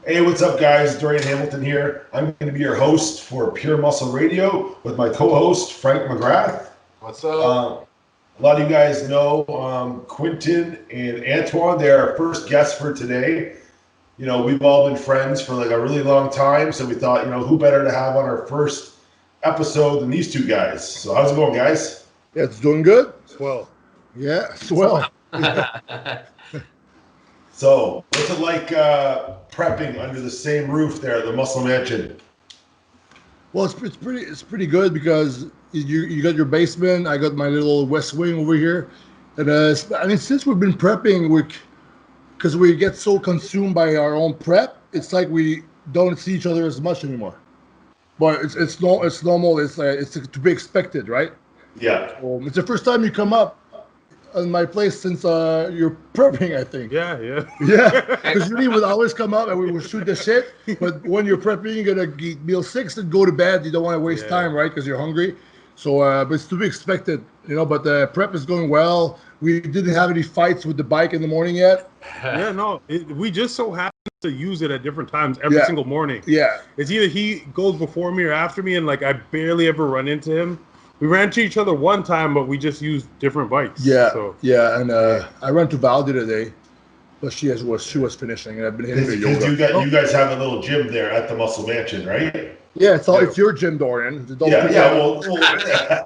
Hey, what's up, guys? Dorian Hamilton here. I'm going to be your host for Pure Muscle Radio with my co-host, Frank McGrath. What's up? A lot of you guys know Quinton and Antoine. They're our first guests for today. You know, we've all been friends for like a really long time, so we thought, you know, who better to have on our first episode than these two guys. So how's it going, guys? Yeah, it's doing good. Swell. Yeah, swell. So what's it like prepping under the same roof there at the Muscle Mansion? Well, it's pretty good because you got your basement. I got my little west wing over here, and I mean, since we've been prepping, because we get so consumed by our own prep, it's like we don't see each other as much anymore. But it's normal. It's to be expected, right? Yeah. It's the first time you come up in my place since you're prepping, I think. Yeah. Yeah, because usually would always come up and we would shoot the shit. But when you're prepping, you're gonna eat meal 6 and go to bed. You don't want to waste time, right? Because you're hungry. So, but it's to be expected, you know. But the prep is going well. We didn't have any fights with the bike in the morning yet. Yeah, no. We just so happen to use it at different times every single morning. Yeah. It's either he goes before me or after me, and like I barely ever run into him. We ran into each other one time, but we just used different bikes. Yeah, so. yeah, and I ran to Val the other day, but she was finishing, and I've been hitting the yoga. You guys have a little gym there at the Muscle Mansion, right? Yeah, it's your gym, Dorian. Well, there.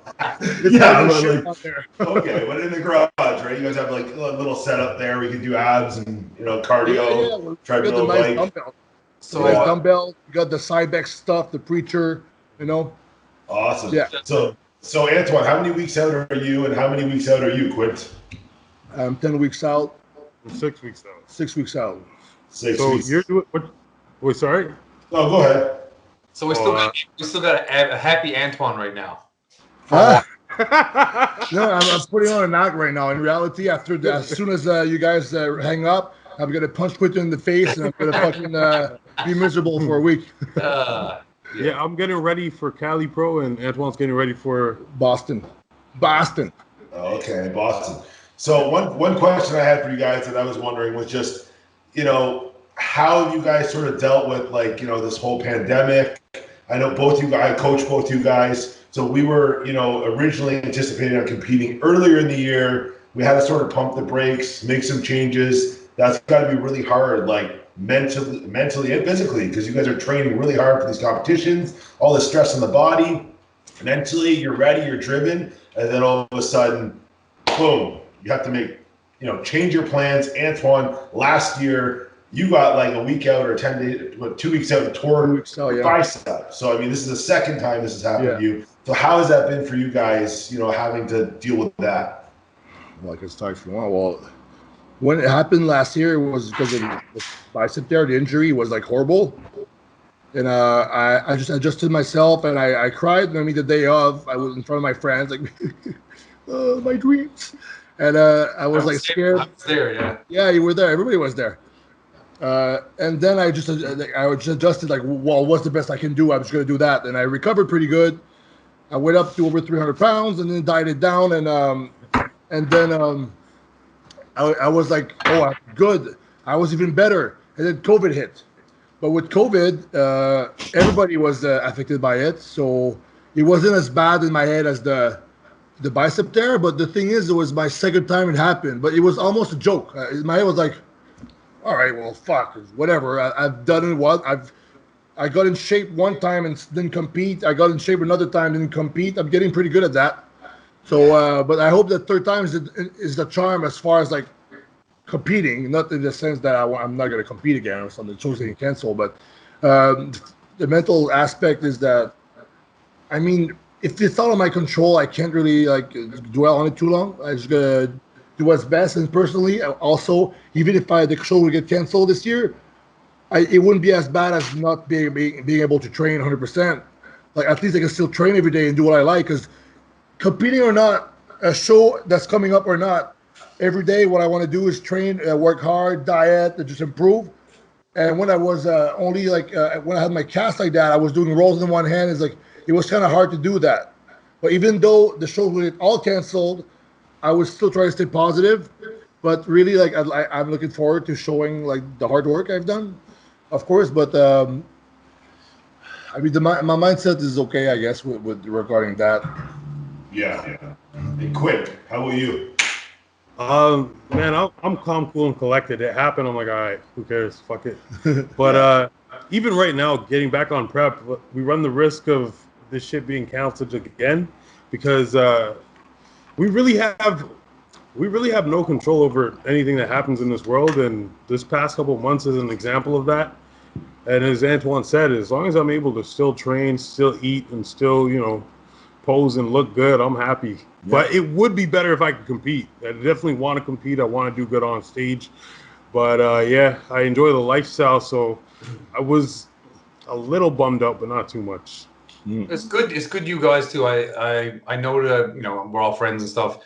Okay, but in the garage, right? You guys have like a little setup there. We can do abs and cardio, treadmill, nice dumbbell. So nice dumbbell. You got the Cybex stuff, the preacher, you know. Awesome. Yeah. So Antoine, how many weeks out are you, and how many weeks out are you, Quint? I'm 10 weeks out. 6 weeks out. 6 weeks out. 6 so weeks. You're doing what? Wait, sorry. Oh, go ahead. So we still got a happy Antoine right now. No, I'm putting on a knock right now. In reality, as soon as you guys hang up, I'm gonna punch Quinton in the face, and I'm gonna fucking be miserable for a week. Yeah, I'm getting ready for Cali Pro, and Antoine's getting ready for Boston. Okay, Boston. So one question I had for you guys that I was wondering was just, you know, how you guys sort of dealt with, like, you know, this whole pandemic. I know I coach both you guys. So we were, you know, originally anticipating on competing earlier in the year. We had to sort of pump the brakes, make some changes. That's got to be really hard, like mentally and physically, because you guys are training really hard for these competitions, all the stress on the body. Mentally, you're ready, you're driven, and then all of a sudden, boom, you have to change your plans. Antoine, last year, you got like a week out or 10 days, 2 weeks out of tour bicep. So, I mean, this is the second time this has happened to you. So how has that been for you guys, you know, having to deal with that? Well, I can start if you want. Well, when it happened last year, it was because of the bicep there. The injury was like horrible. And I just adjusted myself, and I cried. And I mean, the day of, I was in front of my friends, like, my dreams. And I was like scared. I was there, yeah. Yeah, you were there. Everybody was there. And then I just adjusted, like, well, what's the best I can do? I'm just going to do that. And I recovered pretty good. I went up to over 300 pounds and then dieted down. And then I was like, oh, I'm good. I was even better. And then COVID hit. But with COVID, everybody was affected by it. So it wasn't as bad in my head as the bicep tear. But the thing is, it was my second time it happened. But it was almost a joke. My head was like, all right, well, fuck, whatever. I've done it. I got in shape one time and didn't compete. I got in shape another time and didn't compete. I'm getting pretty good at that. So, but I hope that third time is the charm as far as like competing, not in the sense that I'm not going to compete again or something, choosing to cancel. But the mental aspect is that, I mean, if it's out of my control, I can't really like dwell on it too long. I just gotta do what's best. And personally, also, even if the show would get canceled this year, it wouldn't be as bad as not being able to train 100%. Like, at least I can still train every day and do what I like. Because competing or not, a show that's coming up or not, every day what I want to do is train, work hard, diet, and just improve. And when I was only like when I had my cast like that, I was doing rolls in one hand. It's like it was kind of hard to do that. But even though the show was all canceled, I was still trying to stay positive. But really, like I'm looking forward to showing like the hard work I've done. of course, but I mean, my mindset is okay, I guess, with regarding that. Yeah. And Quint, how about you? Man, I'm calm, cool, and collected. It happened. I'm like, all right, who cares? Fuck it. But even right now, getting back on prep, we run the risk of this shit being canceled again because we really have no control over anything that happens in this world. And this past couple of months is an example of that. And as Antoine said, as long as I'm able to still train, still eat, and still, pose and look good, I'm happy. Yeah. But it would be better if I could compete. I definitely want to compete. I want to do good on stage. But yeah, I enjoy the lifestyle. So I was a little bummed out, but not too much. It's good. It's good, you guys too. I know that we're all friends and stuff.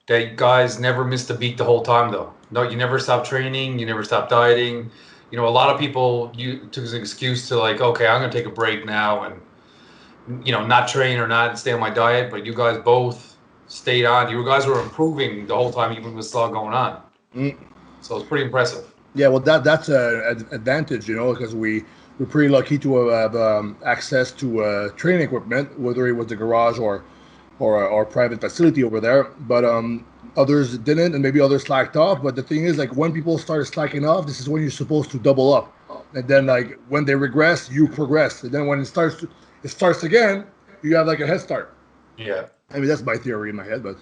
That you guys never missed a beat the whole time, though. No, you never stopped training. You never stopped dieting. A lot of people took as an excuse to like, okay, I'm gonna take a break now and not train or not stay on my diet. But you guys both stayed on. You guys were improving the whole time, even with all going on. So it's pretty impressive. Yeah, well, that's an advantage, because we're pretty lucky to have access to training equipment, whether it was the garage or our private facility over there. But others didn't, and maybe others slacked off. But the thing is, like, when people started slacking off, this is when you're supposed to double up. And then, like, when they regress, you progress. And then when it starts again, you have like a head start. Yeah. I mean, that's my theory in my head, but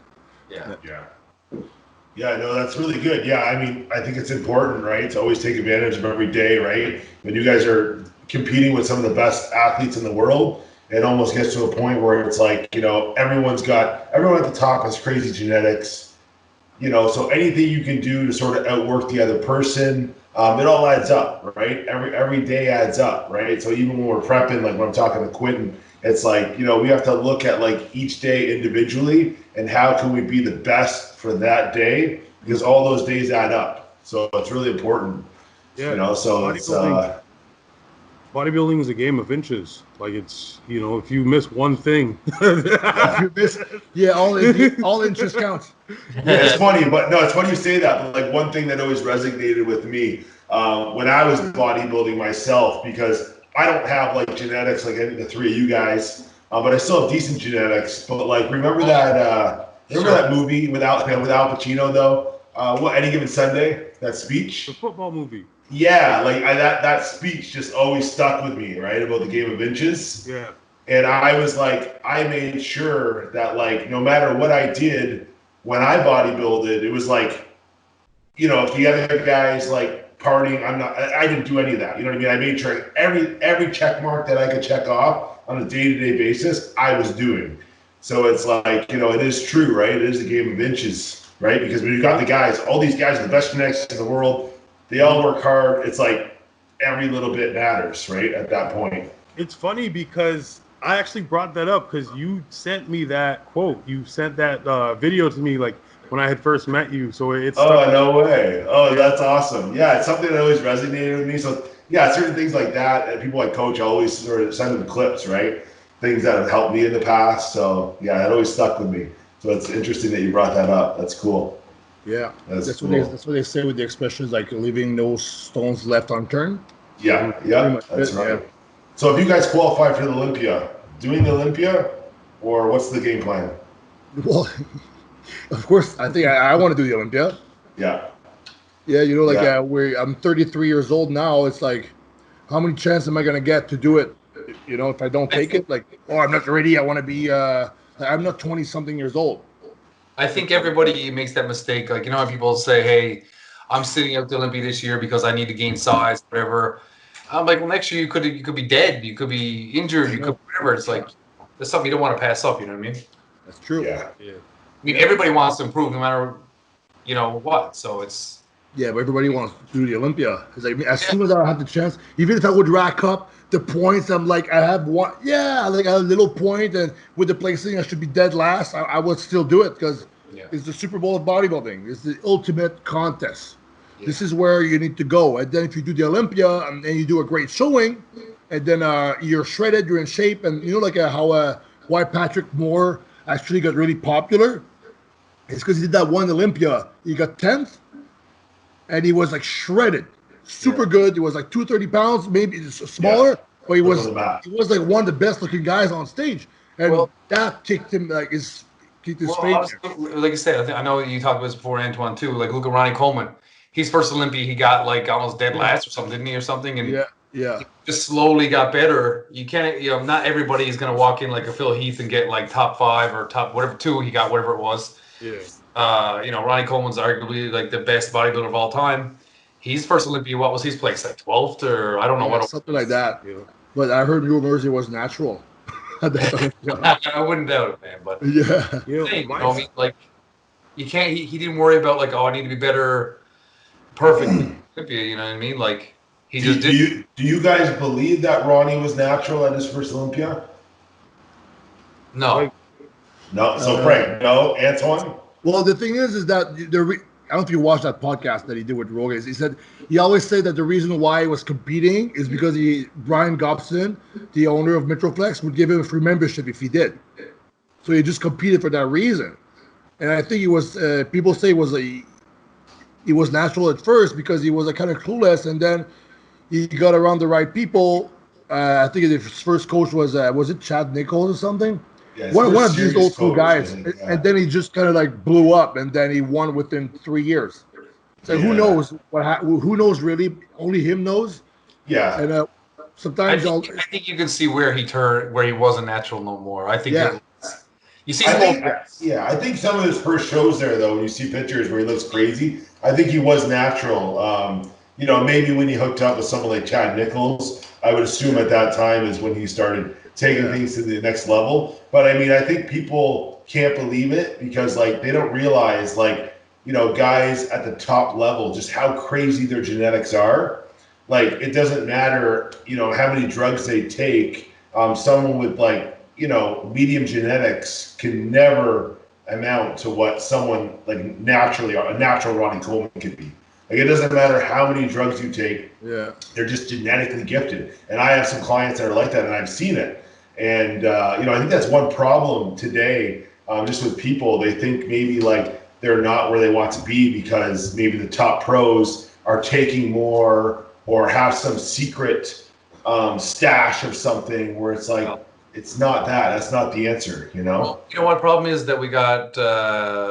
Yeah, no, that's really good. Yeah, I mean, I think it's important, right, to always take advantage of every day, right? When you guys are competing with some of the best athletes in the world, it almost gets to a point where it's like, everyone at the top has crazy genetics, so anything you can do to sort of outwork the other person, it all adds up, right? Every day adds up, right? So even when we're prepping, like when I'm talking to Quinton, it's like, we have to look at like each day individually and how can we be the best for that day, because all those days add up. So it's really important, so it's bodybuilding is a game of inches. Like it's, if you miss one thing, all inches count. Yeah, it's funny, but no, it's funny you say that. But like one thing that always resonated with me when I was bodybuilding myself, because I don't have like genetics like any of the three of you guys, but I still have decent genetics. But like, remember that movie with Al Pacino though? Any Given Sunday? That speech? The football movie. Yeah, like that speech just always stuck with me, right? About the game of inches. Yeah. And I was like, I made sure that like no matter what I did when I bodybuilded, it was like, if the other guys like partying, I didn't do any of that. You know what I mean? I made sure every check mark that I could check off on a day-to-day basis, I was doing. So it's like, it is true, right? It is a game of inches, right? Because when you got the guys, all these guys are the best genetics in the world. They all work hard. It's like every little bit matters, right? At that point. It's funny because I actually brought that up because you sent me that quote. You sent that video to me like when I had first met you. So it's no way. Oh, that's awesome. Yeah, it's something that always resonated with me. So yeah, certain things like that, and people like Coach always sort of send them clips, right? Things that have helped me in the past. So yeah, that always stuck with me. So it's interesting that you brought that up. That's cool. Yeah, that's cool. What they say with the expressions like leaving no stones left unturned. Yeah, that's right. Yeah. So if you guys qualify for the Olympia, doing the Olympia, or what's the game plan? Well, of course, I think I want to do the Olympia. Yeah. Yeah, I'm 33 years old now. It's like, how many chances am I gonna get to do it? If I don't take it, like, I'm not ready. I want to be. I'm not 20-something years old. I think everybody makes that mistake. Like, how people say, hey, I'm sitting out the Olympia this year because I need to gain size, whatever. I'm like, well, next year you could be dead. You could be injured. You could whatever. It's like, that's something you don't want to pass up. You know what I mean? That's true. Yeah. I mean, everybody wants to improve no matter, what. So it's. Yeah, but everybody wants to do the Olympia. It's like, as soon as I have the chance, even if I would rack up the points, I'm like, I have one. Yeah, like a little point, and with the placing, I should be dead last. I would still do it because it's the Super Bowl of bodybuilding. It's the ultimate contest. Yeah. This is where you need to go. And then if you do the Olympia and then you do a great showing, and then you're shredded, you're in shape, and how why Patrick Moore actually got really popular. It's because he did that one Olympia. He got 10th, and he was like shredded. super good. He was like 230 pounds, maybe smaller, but he was like one of the best looking guys on stage, and that kicked him kicked his face. Honestly, like I said, I know you talked about this before, Antoine, too. Like, look at Ronnie Coleman. He's first Olympia. He got like almost dead last or something, didn't he, or something? And he just slowly got better. You can't, not everybody is going to walk in like a Phil Heath and get like top 5 or top whatever 2. He got whatever it was. Yeah. Ronnie Coleman's arguably like the best bodybuilder of all time. He's first Olympia. What was his place? Like 12th or I don't know what. Something like that. Yeah. But I heard New Mercy was natural. I wouldn't doubt it, man. But like you can't. He didn't worry about like, oh, I need to be better, perfect. You know what I mean? Like he just did. Do you guys believe that Ronnie was natural at his first Olympia? No. No. So Frank, no. Antoine. Well, the thing is that I don't know if you watched that podcast that he did with Rogan. He said he always said that the reason why he was competing is because Brian Gobson, the owner of Metroflex, would give him a free membership if he did. So he just competed for that reason. And I think he was. People say he was natural at first because he was kind of clueless, and then he got around the right people. I think his first coach was it Chad Nichols or something? Yeah, one of these old school guys, and then he just kind of like blew up, and then he won within 3 years. So who knows who knows really? Only him knows. Yeah. And sometimes I think you can see where he wasn't natural no more. I think you see. I think some of his first shows there though, when you see pictures where he looks crazy, I think he was natural. Maybe when he hooked up with someone like Chad Nichols, I would assume at that time is when he started taking things to the next level. But I mean, I think people can't believe it because like they don't realize like, guys at the top level, just how crazy their genetics are. Like it doesn't matter, how many drugs they take. Someone with like, medium genetics can never amount to what someone like a natural Ronnie Coleman could be. Like it doesn't matter how many drugs you take. Yeah. They're just genetically gifted. And I have some clients that are like that and I've seen it. And, I think that's one problem today, just with people. They think maybe like they're not where they want to be because maybe the top pros are taking more or have some secret stash of something where it's like, it's not that. That's not the answer, Well, what problem is that we got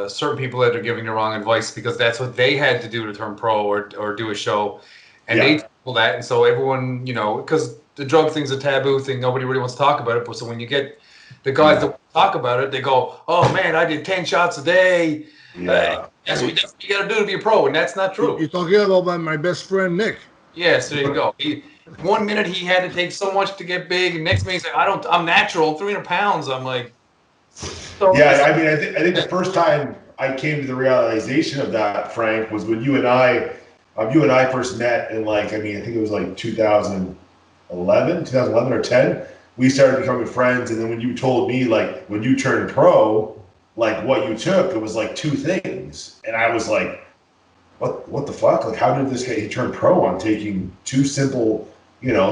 certain people that are giving the wrong advice because that's what they had to do to turn pro or do a show. And they told that. And so everyone, because the drug thing's a taboo thing. Nobody really wants to talk about it. But so when you get the guys that talk about it, they go, oh, man, I did 10 shots a day. Yeah. That's what you got to do to be a pro. And that's not true. You're talking about my best friend, Nick. Yes, there you go. 1 minute he had to take so much to get big. And next minute he's like, I'm natural, 300 pounds. I'm like. I think the first time I came to the realization of that, Frank, was when you and I first met in I think it was like 2011 or 10. We started becoming friends, and then when you told me like when you turned pro, like what you took, it was like 2 things, and I was like, what the fuck? Like how did this guy turn pro on taking 2 simple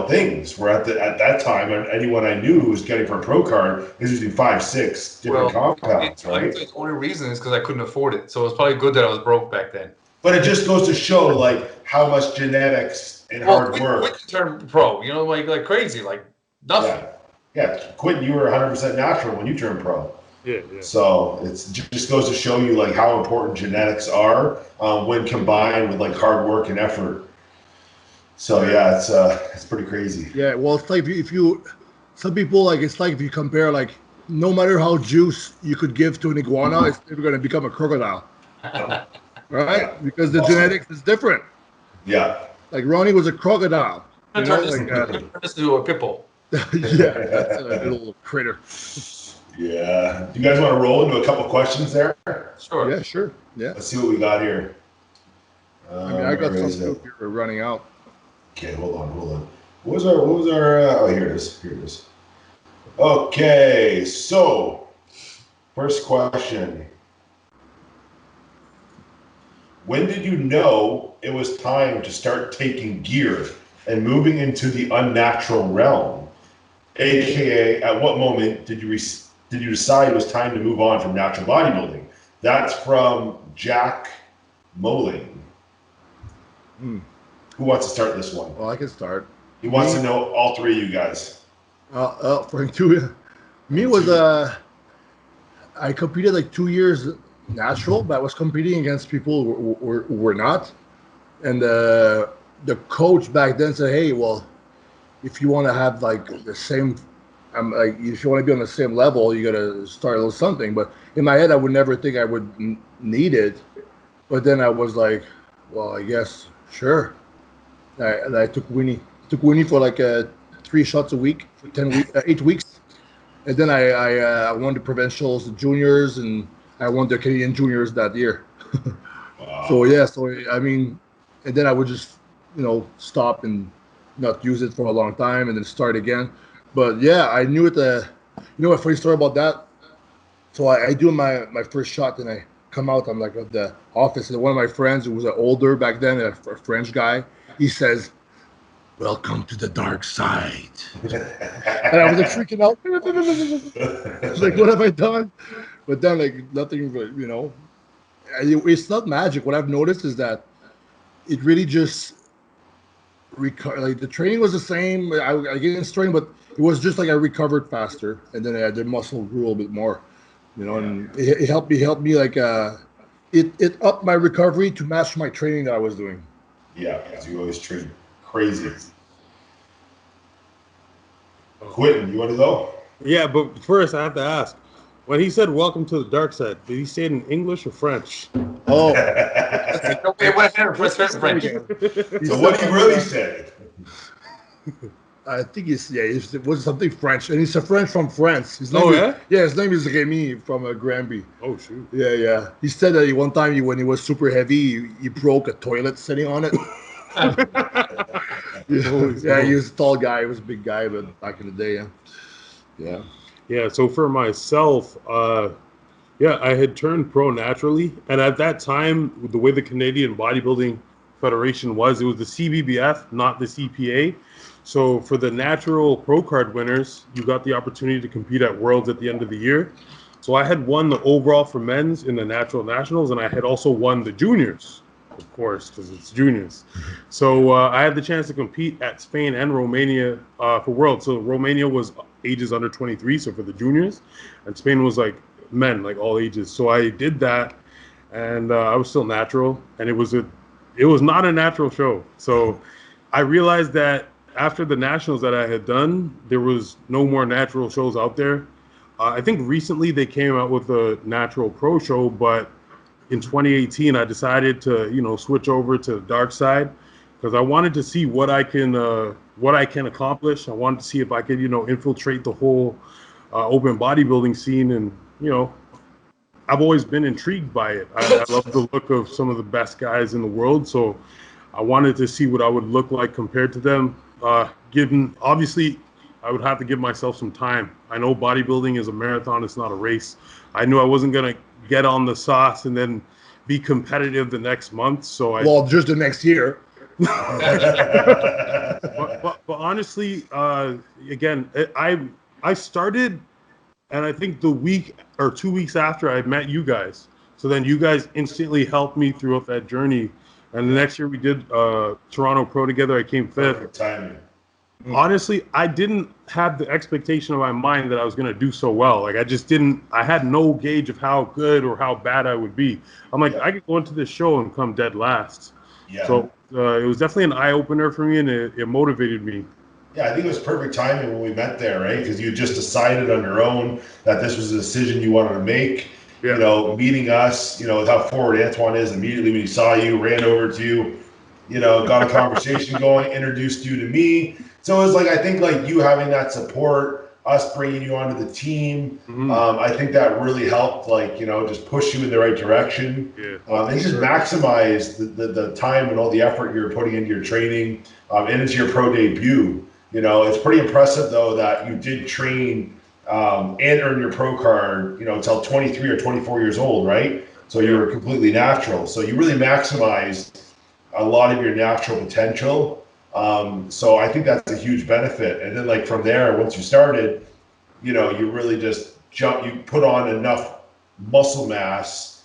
things? Where at that time, anyone I knew who was getting for a pro card is using 5-6 different compounds, right? The only reason is because I couldn't afford it, so it was probably good that I was broke back then. But it just goes to show like how much genetics and hard work. Quinton turned pro, like crazy, like nothing. Yeah, Quinton, you were 100% natural when you turned pro. Yeah. So it just goes to show you like how important genetics are when combined with like hard work and effort. So it's pretty crazy. Yeah, well, it's like if you some people like it's like if you compare like no matter how juice you could give to an iguana, it's never going to become a crocodile. Right? Because the genetics is different. Yeah. Like Ronnie was a crocodile. Turn this into a pitbull. Yeah, that's a little critter. Yeah. Do you guys want to roll into a couple questions there? Sure. Yeah, sure. Yeah. Let's see what we got here. I got some stuff here. We're running out. Okay, hold on. What was our oh, here it is. Okay, so first question. When did you know it was time to start taking gear and moving into the unnatural realm? AKA, at what moment did you decide it was time to move on from natural bodybuilding? That's from Jack Moling. Who wants to start this one? Well, I can start. He wants to know all three of you guys. Frank too. Me was I competed like 2 years natural, but I was competing against people who were not. And the coach back then said, "Hey, well, if you want to have like the same, if you want to be on the same level, you got to start a little something." But in my head, I would never think I would need it. But then I was like, "Well, I guess sure." I took Winnie for like 3 shots a week for 8 weeks, and then I won the provincials, the juniors, and I won the Canadian juniors that year. Wow. So I mean, and then I would just stop and not use it for a long time and then start again. But yeah, I knew it. A funny story about that. So I do my first shot and I come out. I'm like at the office and one of my friends who was older back then, a French guy. He says, "Welcome to the dark side." And I was like freaking out. I was like, what have I done? But then like nothing, it's not magic. What I've noticed is that it really just like the training was the same. I didn't strain, but it was just like I recovered faster, and then the muscle grew a little bit more, and it helped me like it upped my recovery to match my training that I was doing. Yeah, because you always train crazy. Quinton, you want to go? Yeah, but first I have to ask. When he said "Welcome to the dark side," did he say it in English or French? Oh, French. So what he really said? I think it was something French, and he's a French from France. His name his name is Remy from Granby. Oh shoot. Yeah. He said that one time when he was super heavy, he broke a toilet sitting on it. Yeah, he was a tall guy. He was a big guy, but back in the day, yeah. Yeah, so for myself, I had turned pro naturally. And at that time, the way the Canadian Bodybuilding Federation was, it was the CBBF, not the CPA. So for the natural pro card winners, you got the opportunity to compete at Worlds at the end of the year. So I had won the overall for men's in the natural nationals, and I had also won the juniors, of course, because it's juniors. So I had the chance to compete at Spain and Romania for Worlds. So Romania was ages under 23, so for the juniors, and Spain was like men, like all ages. So I did that, and I was still natural, and it was not a natural show. So I realized that after the nationals that I had done, there was no more natural shows out there. I think recently they came out with a natural pro show, but in 2018 I decided to switch over to the dark side because I wanted to see what I can accomplish. I wanted to see if I could infiltrate the whole open bodybuilding scene, and I've always been intrigued by it. I love the look of some of the best guys in the world, so I wanted to see what I would look like compared to them. Given obviously I would have to give myself some time. I know bodybuilding is a marathon, it's not a race. I knew I wasn't gonna get on the sauce and then be competitive the next month, so just the next year. but honestly, again, I started, and I think the week or 2 weeks after I met you guys. So then you guys instantly helped me throughout that journey. And the next year we did Toronto Pro together. I came fifth. Perfect timing. Honestly, I didn't have the expectation in my mind that I was going to do so well. Like I had no gauge of how good or how bad I would be. I'm like, I could go into this show and come dead last. Yeah. So it was definitely an eye opener for me, and it motivated me. Yeah, I think it was perfect timing when we met there, right? Because you just decided on your own that this was a decision you wanted to make. Yeah. Meeting us, with how forward Antoine is, immediately when he saw you, ran over to you, got a conversation going, introduced you to me. So it was like, I think like you having that support, us bringing you onto the team, I think that really helped, like, just push you in the right direction. Yeah. And just maximize the time and all the effort you're putting into your training and into your pro debut. It's pretty impressive, though, that you did train and earn your pro card, until 23 or 24 years old, right? So you were completely natural. So you really maximized a lot of your natural potential. So I think that's a huge benefit. And then like from there, once you started, you really just you put on enough muscle mass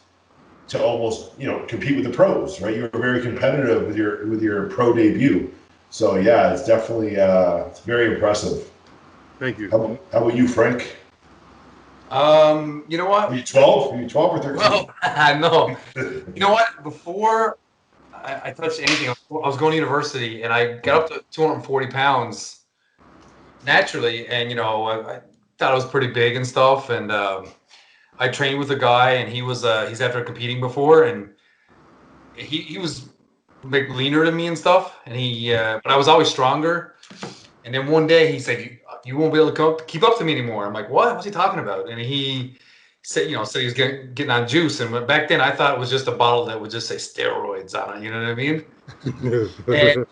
to almost, you know, compete with the pros, right? You were very competitive with your pro debut. So yeah, it's definitely it's very impressive. Thank you. How about you, Frank? You know what? Are you 12? Are you 12 or 13? Well, no. You know what? Before I touched anything, I was going to university, and I got up to 240 pounds naturally, and you know, I thought I was pretty big and stuff, and I trained with a guy, and he's after competing before, and he was a bit leaner than me and stuff, and but I was always stronger. And then one day he said, "You won't be able to keep up to me anymore." I'm like, "What? What's he talking about?" And he said, he was getting on juice, and back then I thought it was just a bottle that would just say steroids on it. You know what I mean? And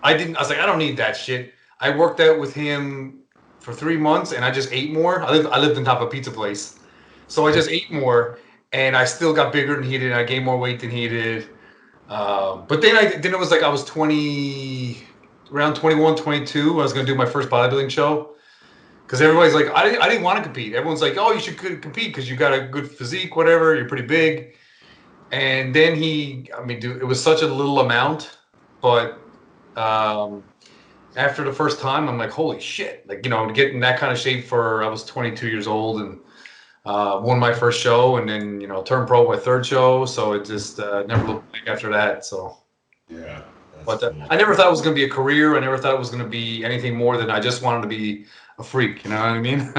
I didn't. I was like, I don't need that shit. I worked out with him for 3 months, and I just ate more. I lived on top of a pizza place, so I just ate more, and I still got bigger than he did. I gained more weight than he did. But then it was like I was around 21, 22. I was going to do my first bodybuilding show, because everybody's like, I didn't want to compete. Everyone's like, oh, you should compete because you got a good physique, whatever. You're pretty big. And then dude, it was such a little amount, but after the first time, I'm like, holy shit! Like, you know, to get in that kind of shape I was 22 years old and won my first show, and then, you know, turned pro my third show. So it just never looked back after that. So yeah, but cool. I never thought it was going to be a career. I never thought it was going to be anything more than I just wanted to be a freak. You know what I mean?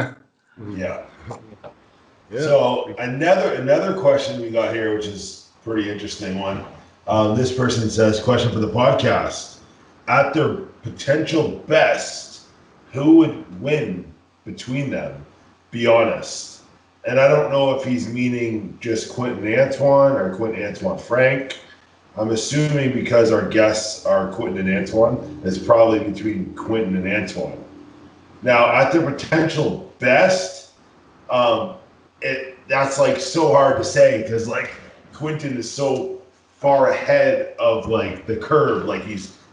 Yeah. So another question we got here, which is a pretty interesting one. This person says, question for the podcast. At their potential best, who would win between them? Be honest. And I don't know if he's meaning just Quinton Antoine or Quinton Antoine Frank. I'm assuming because our guests are Quinton and Antoine, it's probably between Quinton and Antoine. Now, at their potential best, that's like so hard to say, because like Quinton is so far ahead of like the curve. Like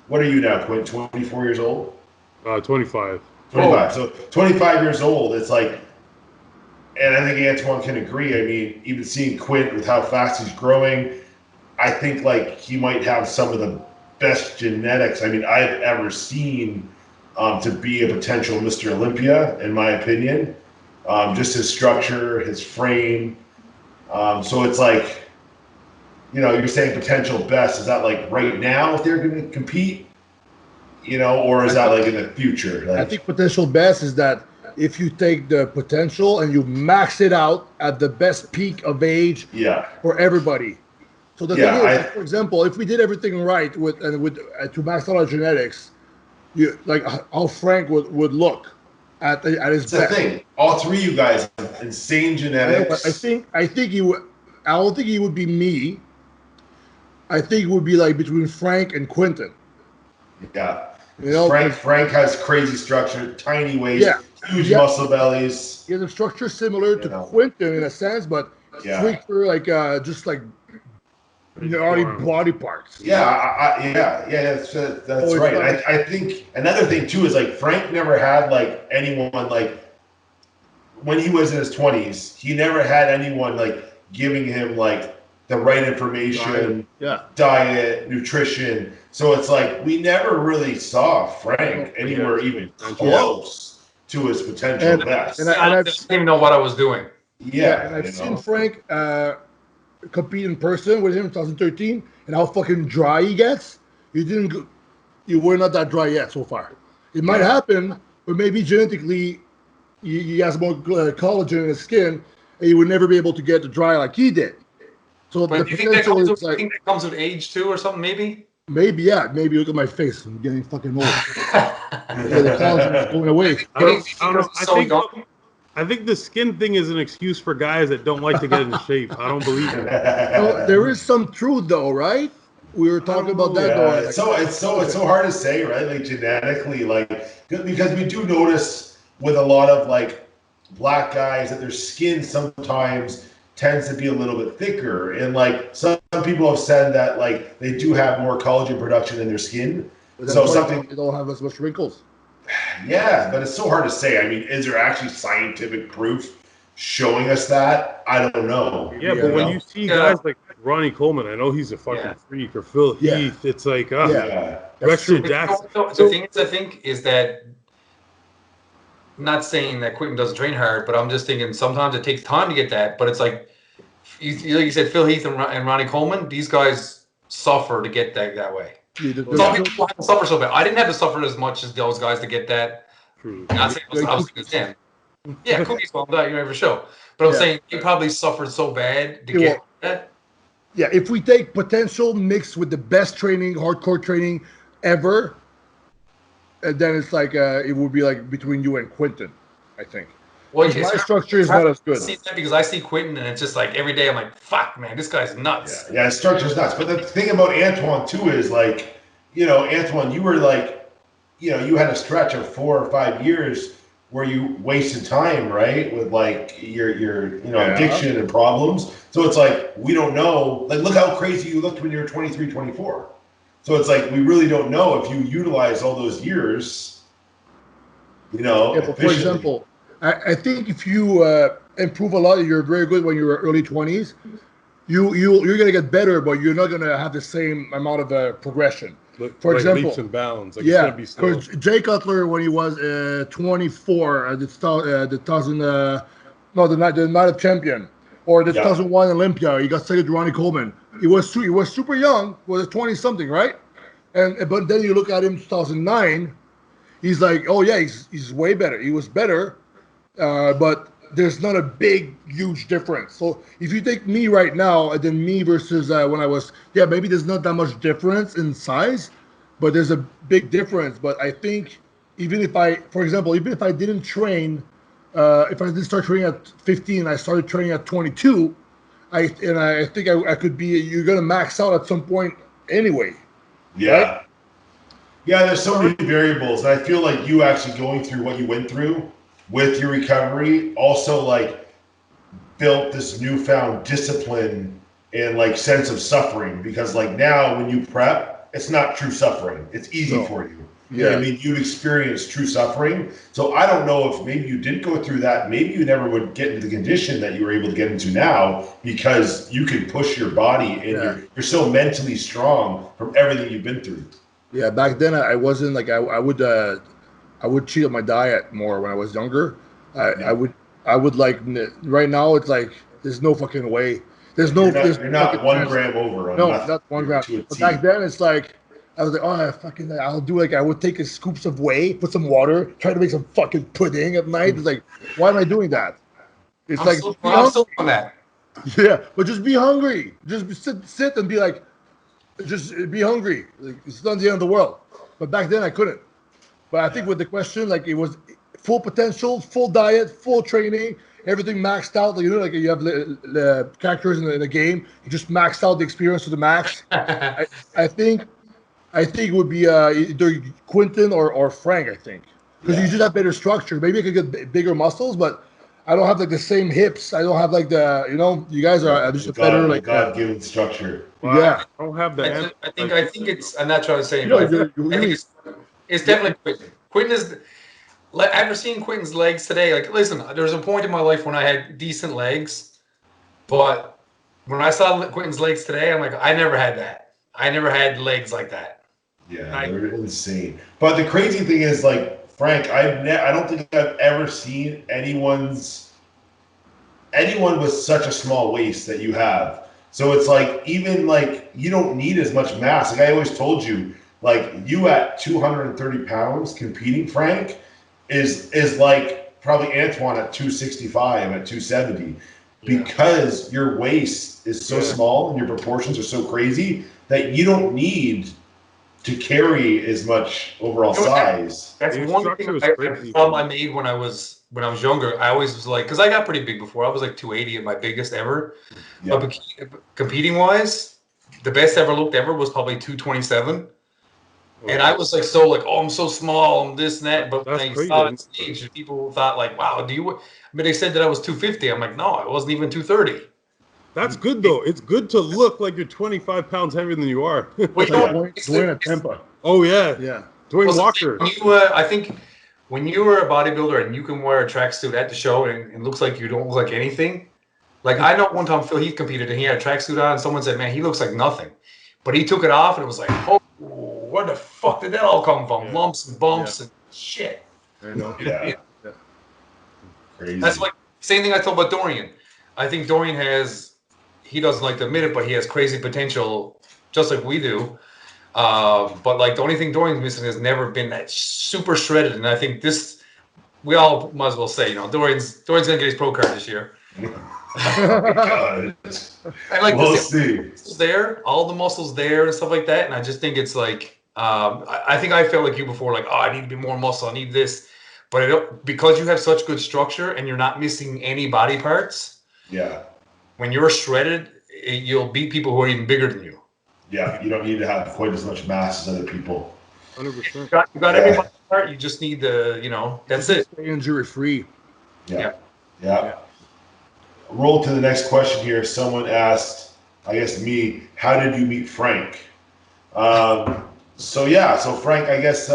what are you now, Quinton? 24 years old? 25. 25. Oh. So 25 years old. It's like, and I think Antoine can agree. I mean, even seeing Quint with how fast he's growing, I think like he might have some of the best genetics I've ever seen to be a potential Mr. Olympia, in my opinion. Just his structure, his frame. So it's like, you know, you're saying potential best. Is that like right now if they're going to compete, you know, or is that like in the future? Like, I think potential best is that if you take the potential and you max it out at the best peak of age for everybody. So the thing is, for example, if we did everything right to max out our genetics, like how Frank would look at his best. The thing. All three of you guys have insane genetics. I think he would. I don't think he would be me. I think it would be like between Frank and Quinton. Yeah. You know, Frank has crazy structure, tiny waist, huge muscle bellies. He has a structure similar to Quinton in a sense, but freakier, like just like already body parts. That's right. And I think another thing too is like Frank never had like anyone like when he was in his 20s, he never had anyone like giving him like the right information, diet, nutrition. So it's like we never really saw Frank anywhere even close to his potential best. And I didn't even know what I was doing. Yeah, and I've seen Frank compete in person with him in 2013, and how fucking dry he gets. You were not that dry yet so far. It might happen, but maybe genetically he has more collagen in his skin, and he would never be able to get dry like he did. So but do you think that comes with age too, or something? Maybe. Maybe look at my face. I'm getting fucking old. The collagen is going away. I think the skin thing is an excuse for guys that don't like to get in shape. I don't believe it. There is some truth though, right? We were talking about that. It's so hard to say, right? Like genetically, like because we do notice with a lot of like black guys that their skin sometimes tends to be a little bit thicker, and like some people have said that like they do have more collagen production in their skin. So something they don't have as much wrinkles. Yeah, but it's so hard to say. I mean, is there actually scientific proof showing us that, I don't know. Yeah, but when you see guys like Ronnie Coleman, I know he's a fucking freak, or Phil Heath, it's like, Dexter Jackson. The thing is, I think, is that, not saying that Quinton doesn't train hard, but I'm just thinking sometimes it takes time to get that. But it's like you said, Phil Heath and Ronnie Coleman, these guys suffer to get that way. Some people have to suffer so bad. I didn't have to suffer as much as those guys to get that. Not saying I was against him. Yeah, Cookie's well that you never show. But I'm saying he probably suffered so bad to get that. Yeah, if we take potential mixed with the best training, hardcore training ever, and then it's like it would be like between you and Quinton, I think. Well, my structure is not as good. See that because I see Quinton, and it's just like every day I'm like, fuck, man, this guy's nuts. Yeah, his structure's nuts. But the thing about Antoine too is like, Antoine, you were like, you had a stretch of 4 or 5 years where you wasted time, right, with like your addiction and problems. So it's like we don't know. Like, look how crazy you looked when you were 23, 24. So it's like we really don't know if you utilize all those years, but for example, I think if you improve a lot, you're very good when you're early 20s. You're gonna get better, but you're not gonna have the same amount of progression. For example, leaps and bounds. Like, it's gonna be slow. Because Jay Cutler, when he was 24 at the night of champion, or the 2001 Olympia, he got second to Ronnie Coleman. He was super young, was 20 something, right? But then you look at him 2009, he's like, oh yeah, he's way better. He was better, but there's not a big, huge difference. So if you take me right now and then me versus when I was, maybe there's not that much difference in size, but there's a big difference. But I think even if I didn't train, if I didn't start training at 15, I started training at 22, I think I could be, you're going to max out at some point anyway. Yeah. Right? Yeah, there's so many variables. And I feel like you actually going through what you went through with your recovery also like built this newfound discipline and like sense of suffering, because like now when you prep, it's not true suffering. It's easy for you. Yeah. I mean, you've experienced true suffering. So I don't know if maybe you did go through that. Maybe you never would get into the condition that you were able to get into now, because you can push your body and you're so mentally strong from everything you've been through. Yeah, back then I wasn't like I would cheat on my diet more when I was younger. I would like, right now it's like there's no fucking way. You're not 1 gram over. Not 1 gram. But back then it's like I was like, I'll do like I would take scoops of whey, put some water, try to make some fucking pudding at night. It's like, why am I doing that? It's I'm still on that. Yeah, but just be hungry. Just sit and be like, just be hungry. Like, it's not the end of the world. But back then I couldn't. But I think with the question, like it was full potential, full diet, full training, everything maxed out. Like, like you have the characters in the game, you just maxed out the experience to the max. I think it would be either Quinton or Frank. I think because you just have better structure. Maybe I could get bigger muscles, but I don't have like the same hips. I don't have like the you guys are just a better like God-given structure. Well, yeah, I don't have that. I think it's. I'm not trying to say. I think it's definitely Quinton. Quinton is, after seeing Quinton's legs today, like, listen, there was a point in my life when I had decent legs, but when I saw Quinton's legs today, I'm like, I never had that. I never had legs like that. Yeah, they're insane. But the crazy thing is, like, Frank, I don't think I've ever seen anyone with such a small waist that you have. So it's like, even like, you don't need as much mass. Like I always told you, like you at 230 pounds competing, Frank, is like probably Antoine at 265, at 270, because your waist is so small and your proportions are so crazy that you don't need to carry as much overall size. That's one thing I made when I was younger. I always was like, because I got pretty big before. I was like 280 at my biggest ever. Yeah. But competing wise, the best I ever looked ever was probably 227. And I was like, I'm so small, I'm this and that. But when I saw it on stage, people thought like, wow, but they said that I was 250. I'm like, no, I wasn't even 230. That's good though. It's good to look like you're 25 pounds heavier than you are. Dwayne at Tampa. Oh yeah. Dwayne Walker. I think when you were a bodybuilder and you can wear a tracksuit at the show and it looks like you don't look like anything. Like I know one time Phil Heath competed and he had a tracksuit on and someone said, man, he looks like nothing. But he took it off and it was like, oh, where the fuck did that all come from? Yeah. Lumps and bumps and shit. I know. Yeah. Crazy. That's like same thing I told about Dorian. I think Dorian he doesn't like to admit it, but he has crazy potential just like we do. But like the only thing Dorian's missing has never been that super shredded. And I think we all might as well say, Dorian's gonna get his pro card this year. Oh my God. I like We'll see. There, all the muscles there and stuff like that. And I just think it's like, I think I felt like you before, like, oh, I need to be more muscle. I need this. But because you have such good structure and you're not missing any body parts. Yeah. When you're shredded, you'll beat people who are even bigger than you. Yeah. You don't need to have quite as much mass as other people. 100%. You got every body part. You just need that's it. Stay injury free. Yeah. Roll to the next question here. Someone asked, I guess me, how did you meet Frank? So Frank, I guess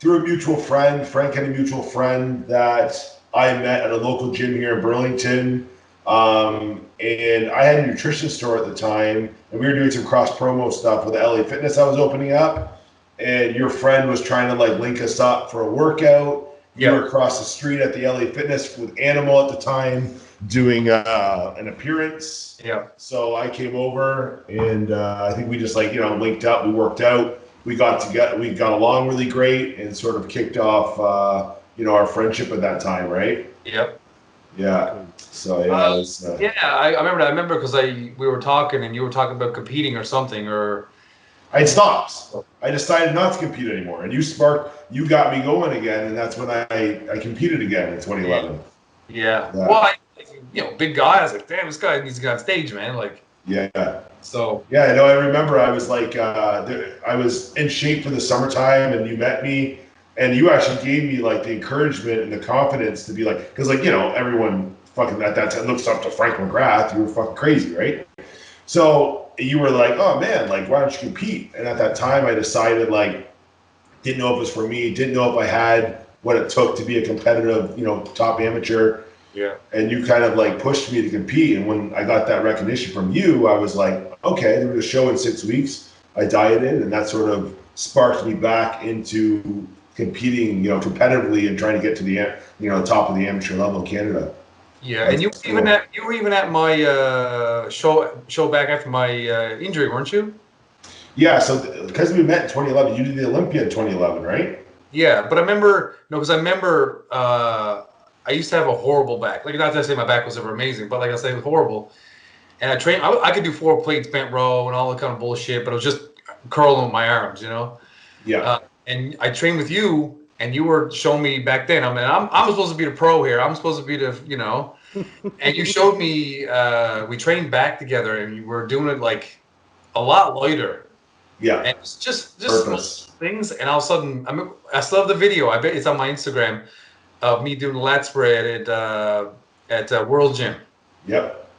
through a mutual friend. Frank had a mutual friend that I met at a local gym here in Burlington. And I had a nutrition store at the time, and we were doing some cross promo stuff with the LA Fitness I was opening up. And your friend was trying to like link us up for a workout. You were across the street at the LA Fitness with Animal at the time doing an appearance. Yeah. So I came over and I think we just linked up. We worked out. We got along really great and sort of kicked off our friendship at that time, right? Yep. Yeah. So I remember because we were talking and you were talking about competing or something or. I stopped. I decided not to compete anymore, and you got me going again, and that's when I competed again in 2011. Yeah. Well, big guy. I was like, damn, this guy needs to get on stage, man. Like. Yeah. So. Yeah, I remember I was like, I was in shape for the summertime, and you met me, and you actually gave me like the encouragement and the confidence to be like, because everyone fucking at that time looks up to Frank McGrath. You were fucking crazy, right? So you were like, oh man, like why don't you compete? And at that time, I decided like, didn't know if it was for me, didn't know if I had what it took to be a competitive, top amateur. Yeah. And you kind of like pushed me to compete. And when I got that recognition from you, I was like, okay, there was a show in 6 weeks. I dieted, and that sort of sparked me back into competing, competitively and trying to get to the top of the amateur level in Canada. Yeah, and you were even at my show back after my injury, weren't you? Yeah, so because we met in 2011, you did the Olympia in 2011, right? Yeah, but I remember I used to have a horrible back. Like, not to say my back was ever amazing, but like I say, it was horrible. And I trained. I could do 4 plates bent row and all that kind of bullshit, but it was just curling with my arms, Yeah. And I trained with you. And you were showing me back then. I mean, I'm supposed to be the pro here. I'm supposed to be the, And you showed me. We trained back together, and you were doing it like a lot lighter. Yeah. And it's just things. And all of a sudden, I still have the video. I bet it's on my Instagram of me doing the lat spread at World Gym. Yep.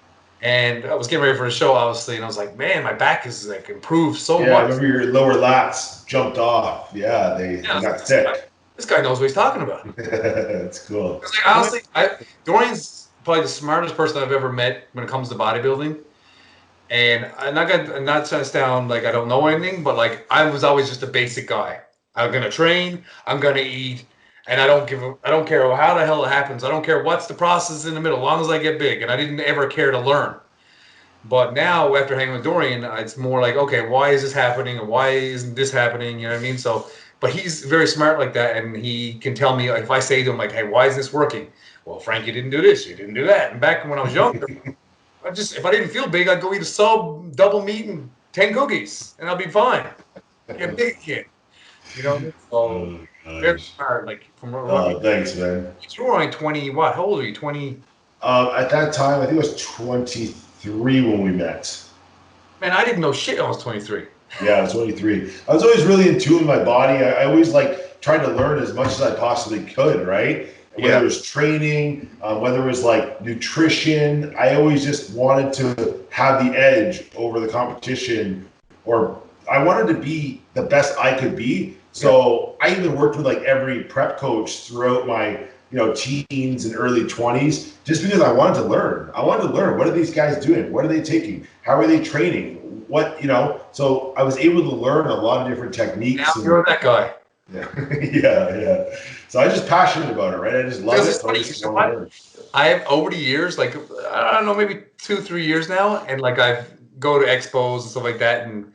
And I was getting ready for the show, obviously, and I was like, man, my back is like improved so much. I remember your lower lats jumped off. Yeah, they got thick. This guy knows what he's talking about. That's cool. Like, honestly, Dorian's probably the smartest person I've ever met when it comes to bodybuilding. And I'm not trying to sound like I don't know anything, but like I was always just a basic guy. I'm gonna train, I'm gonna eat, and I don't care how the hell it happens. I don't care what's the process in the middle, as long as I get big. And I didn't ever care to learn. But now, after hanging with Dorian, it's more like, okay, why is this happening, and why isn't this happening? You know what I mean? So. But he's very smart like that, and he can tell me, if I say to him, like, hey, why is this working? Well, Frank, you didn't do this, you didn't do that. And back when I was younger, if I didn't feel big, I'd go eat a sub, double meat, and 10 cookies, and I'll be fine. Like a big kid. So very smart. Like, thanks, man. You were only 20, what? How old are you, 20? At that time, I think I was 23 when we met. Man, I didn't know shit. I was 23. Yeah, I was 23. I was always really in tune with my body. I always tried to learn as much as I possibly could, right? Whether it was training, whether it was like nutrition, I always just wanted to have the edge over the competition, or I wanted to be the best I could be So I even worked with like every prep coach throughout my teens and early 20s, just because I wanted to learn. I wanted to learn, what are these guys doing? What are they taking? How are they training? What, so I was able to learn a lot of different techniques. Now you're that guy. Yeah. yeah. So I'm just passionate about it, right? I just love it. So I just want to learn. I have over the years, like, I don't know, maybe 2-3 years now. And like, I go to expos and stuff like that. And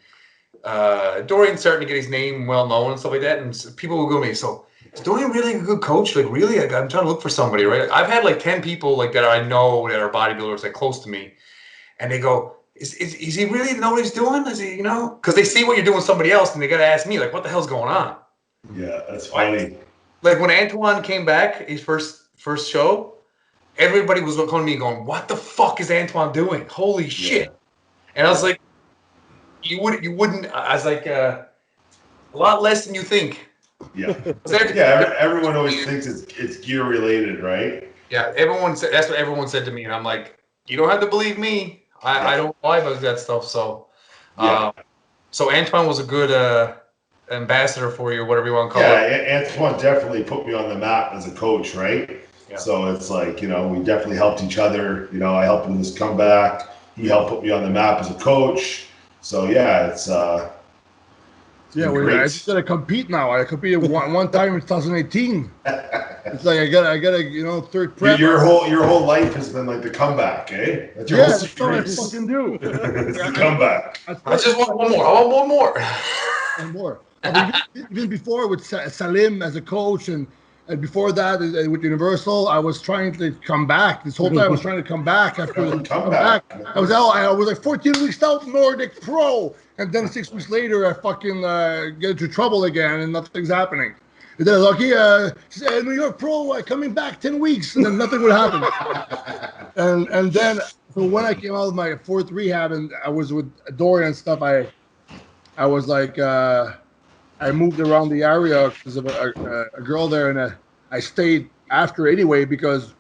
Dorian's starting to get his name well known and stuff like that. And people will go to me, so, is Dorian really a good coach? Like, really? I'm trying to look for somebody, right? I've had like 10 people like that I know that are bodybuilders that close to me, and they go, is he really know what he's doing? Is he, because they see what you're doing with somebody else, and they got to ask me, like, what the hell's going on? Yeah, that's funny. Like when Antoine came back, his first show, everybody was looking at me going, what the fuck is Antoine doing? Holy shit. And I was like, you wouldn't, I was like, a lot less than you think. Yeah. Everyone always thinks it's gear related, right? Yeah, everyone said, that's what everyone said to me, and I'm like, you don't have to believe me. I don't lie about that stuff. So, so Antoine was a good ambassador for you, or whatever you want to call it. Yeah, Antoine definitely put me on the map as a coach, right? Yeah. So it's like, we definitely helped each other. I helped him with his comeback. He helped put me on the map as a coach. So yeah, it's I just gotta compete now. I competed one time in 2018. It's like I gotta third prep. Your whole life has been like the comeback, eh? That's your whole that's what I fucking do. It's the comeback. I just want one more. I want one more. One more. I mean, even before with Salim as a coach, and before that with Universal, I was trying to come back. This whole time I was trying to come back after the comeback. I was like 14 weeks out, Nordic Pro. And then 6 weeks later, I fucking get into trouble again, and nothing's happening. And then I was like, New York Pro, coming back 10 weeks, and then nothing would happen. and then, so when I came out of my fourth rehab, and I was with Dorian and stuff, I was like, I moved around the area because of a girl there, and I stayed after anyway, because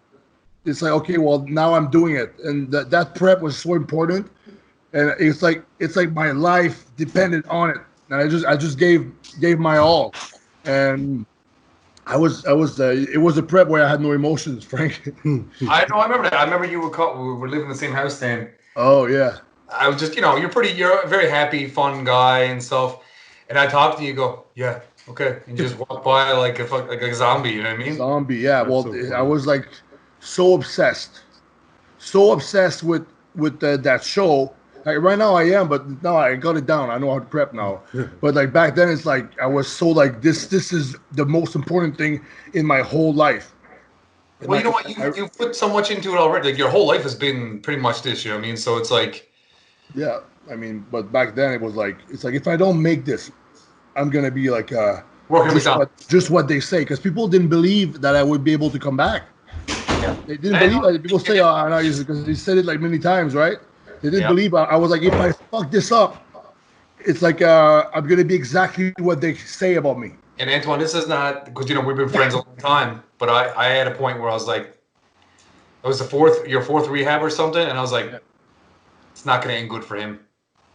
it's like, okay, well, now I'm doing it. And that prep was so important. And it's like my life depended on it, and I just gave my all, and it was a prep where I had no emotions, Frank. I remember that. I remember we were living in the same house then. Oh yeah. I was just, you're a very happy, fun guy and stuff, and I talked to you, go, yeah, okay, and you just walk by like a zombie, you know what I mean? Zombie, yeah. Well, I was like so obsessed with that show. Like right now I am, but now I got it down. I know how to prep now. But like back then, it's like I was so like this is the most important thing in my whole life. And well, you know what? You put so much into it already. Like your whole life has been pretty much this. You know what I mean? So it's like, yeah. I mean, but back then it was like if I don't make this, I'm gonna be like just what they say, because people didn't believe that I would be able to come back. Yeah. They didn't believe it. People say, "Oh, no," because they said it like many times, right? They didn't believe. I was like, if I fuck this up, it's like I'm gonna be exactly what they say about me. And Antoine, this is not because we've been friends a long time, but I had a point where I was like, it was your fourth rehab or something, and I was like, it's not gonna end good for him,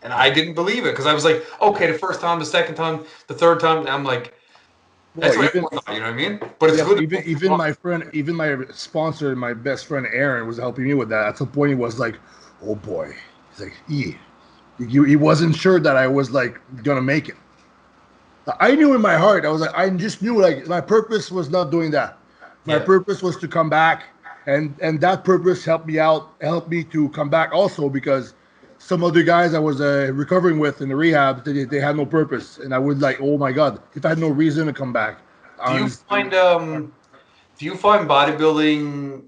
and I didn't believe it because I was like, okay, the first time, the second time, the third time, and I'm like, that's what everyone thought, you know what I mean? But it's good. Even my friend, even my sponsor, my best friend Aaron was helping me with that. At some point, he was like, oh boy, he's like, he wasn't sure that I was like gonna make it. I knew in my heart, I just knew like my purpose was not doing that. My purpose was to come back, and that purpose helped me to come back also, because some other guys I was recovering with in the rehab, they had no purpose, and I would like, oh my God, if I had no reason to come back. Do you find bodybuilding?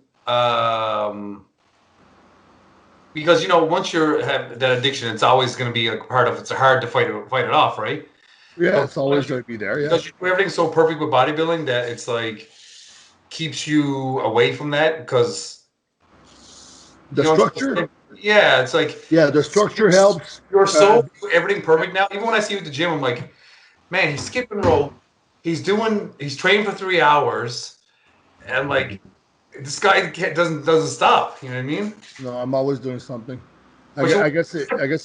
Because once you have that addiction, it's always going to be a part of. It's hard to fight it off, right? Yeah, it's always going to be there. Yeah, because you do everything so perfect with bodybuilding that it's like keeps you away from that, because the structure. It's like the structure helps. You're so everything perfect now. Even when I see you at the gym, I'm like, man, he's skipping rope. He's training for 3 hours, and I'm like, this guy doesn't stop. You know what I mean? No, I'm always doing something. I guess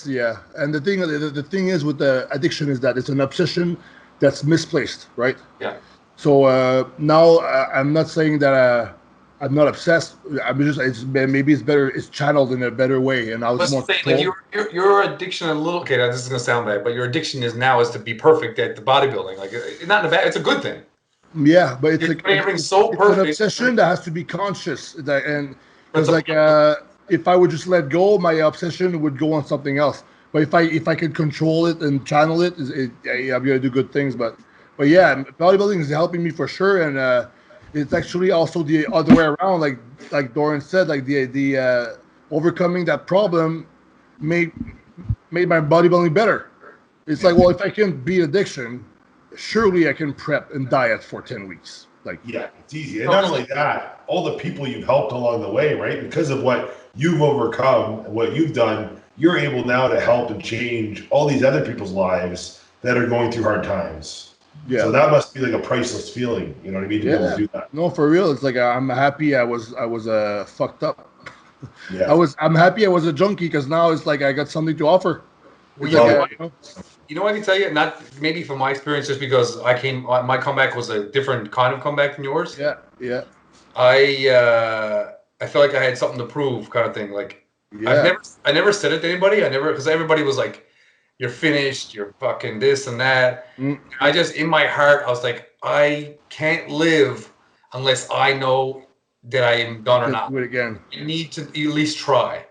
yeah. And the thing is with the addiction is that it's an obsession that's misplaced, right? Yeah. So now I'm not saying that I'm not obsessed. I'm just maybe it's better. It's channeled in a better way, and now it's more controlled. Like your addiction a little. Okay, now this is gonna sound bad, but your addiction is to be perfect at the bodybuilding. Like not in a bad. It's a good thing. Yeah, but it's like everything's so perfect. An obsession that has to be conscious. And it's like if I would just let go, my obsession would go on something else. But if I could control it and channel it, I'm gonna do good things. But yeah, bodybuilding is helping me for sure, and it's actually also the other way around. Like Dorian said, like the overcoming that problem made my bodybuilding better. It's like, well, if I can beat addiction, surely I can prep and diet for 10 weeks. Like, yeah, it's easy. And not only that, all the people you've helped along the way, right? Because of what you've overcome and what you've done, you're able now to help and change all these other people's lives that are going through hard times. Yeah. So that must be like a priceless feeling. You know what I mean? To be able to do that. No, for real. It's like I'm happy I was fucked up. Yeah. I'm happy I was a junkie because now it's like I got something to offer. Well, you know what I can tell you? Not maybe from my experience, just because my comeback was a different kind of comeback than yours. Yeah. I feel like I had something to prove, kind of thing. Like I never said it to anybody. Because everybody was like, "You're finished. You're fucking this and that." I just, in my heart, I was like, I can't live unless I know that I am done or not. Do it again. You need to at least try.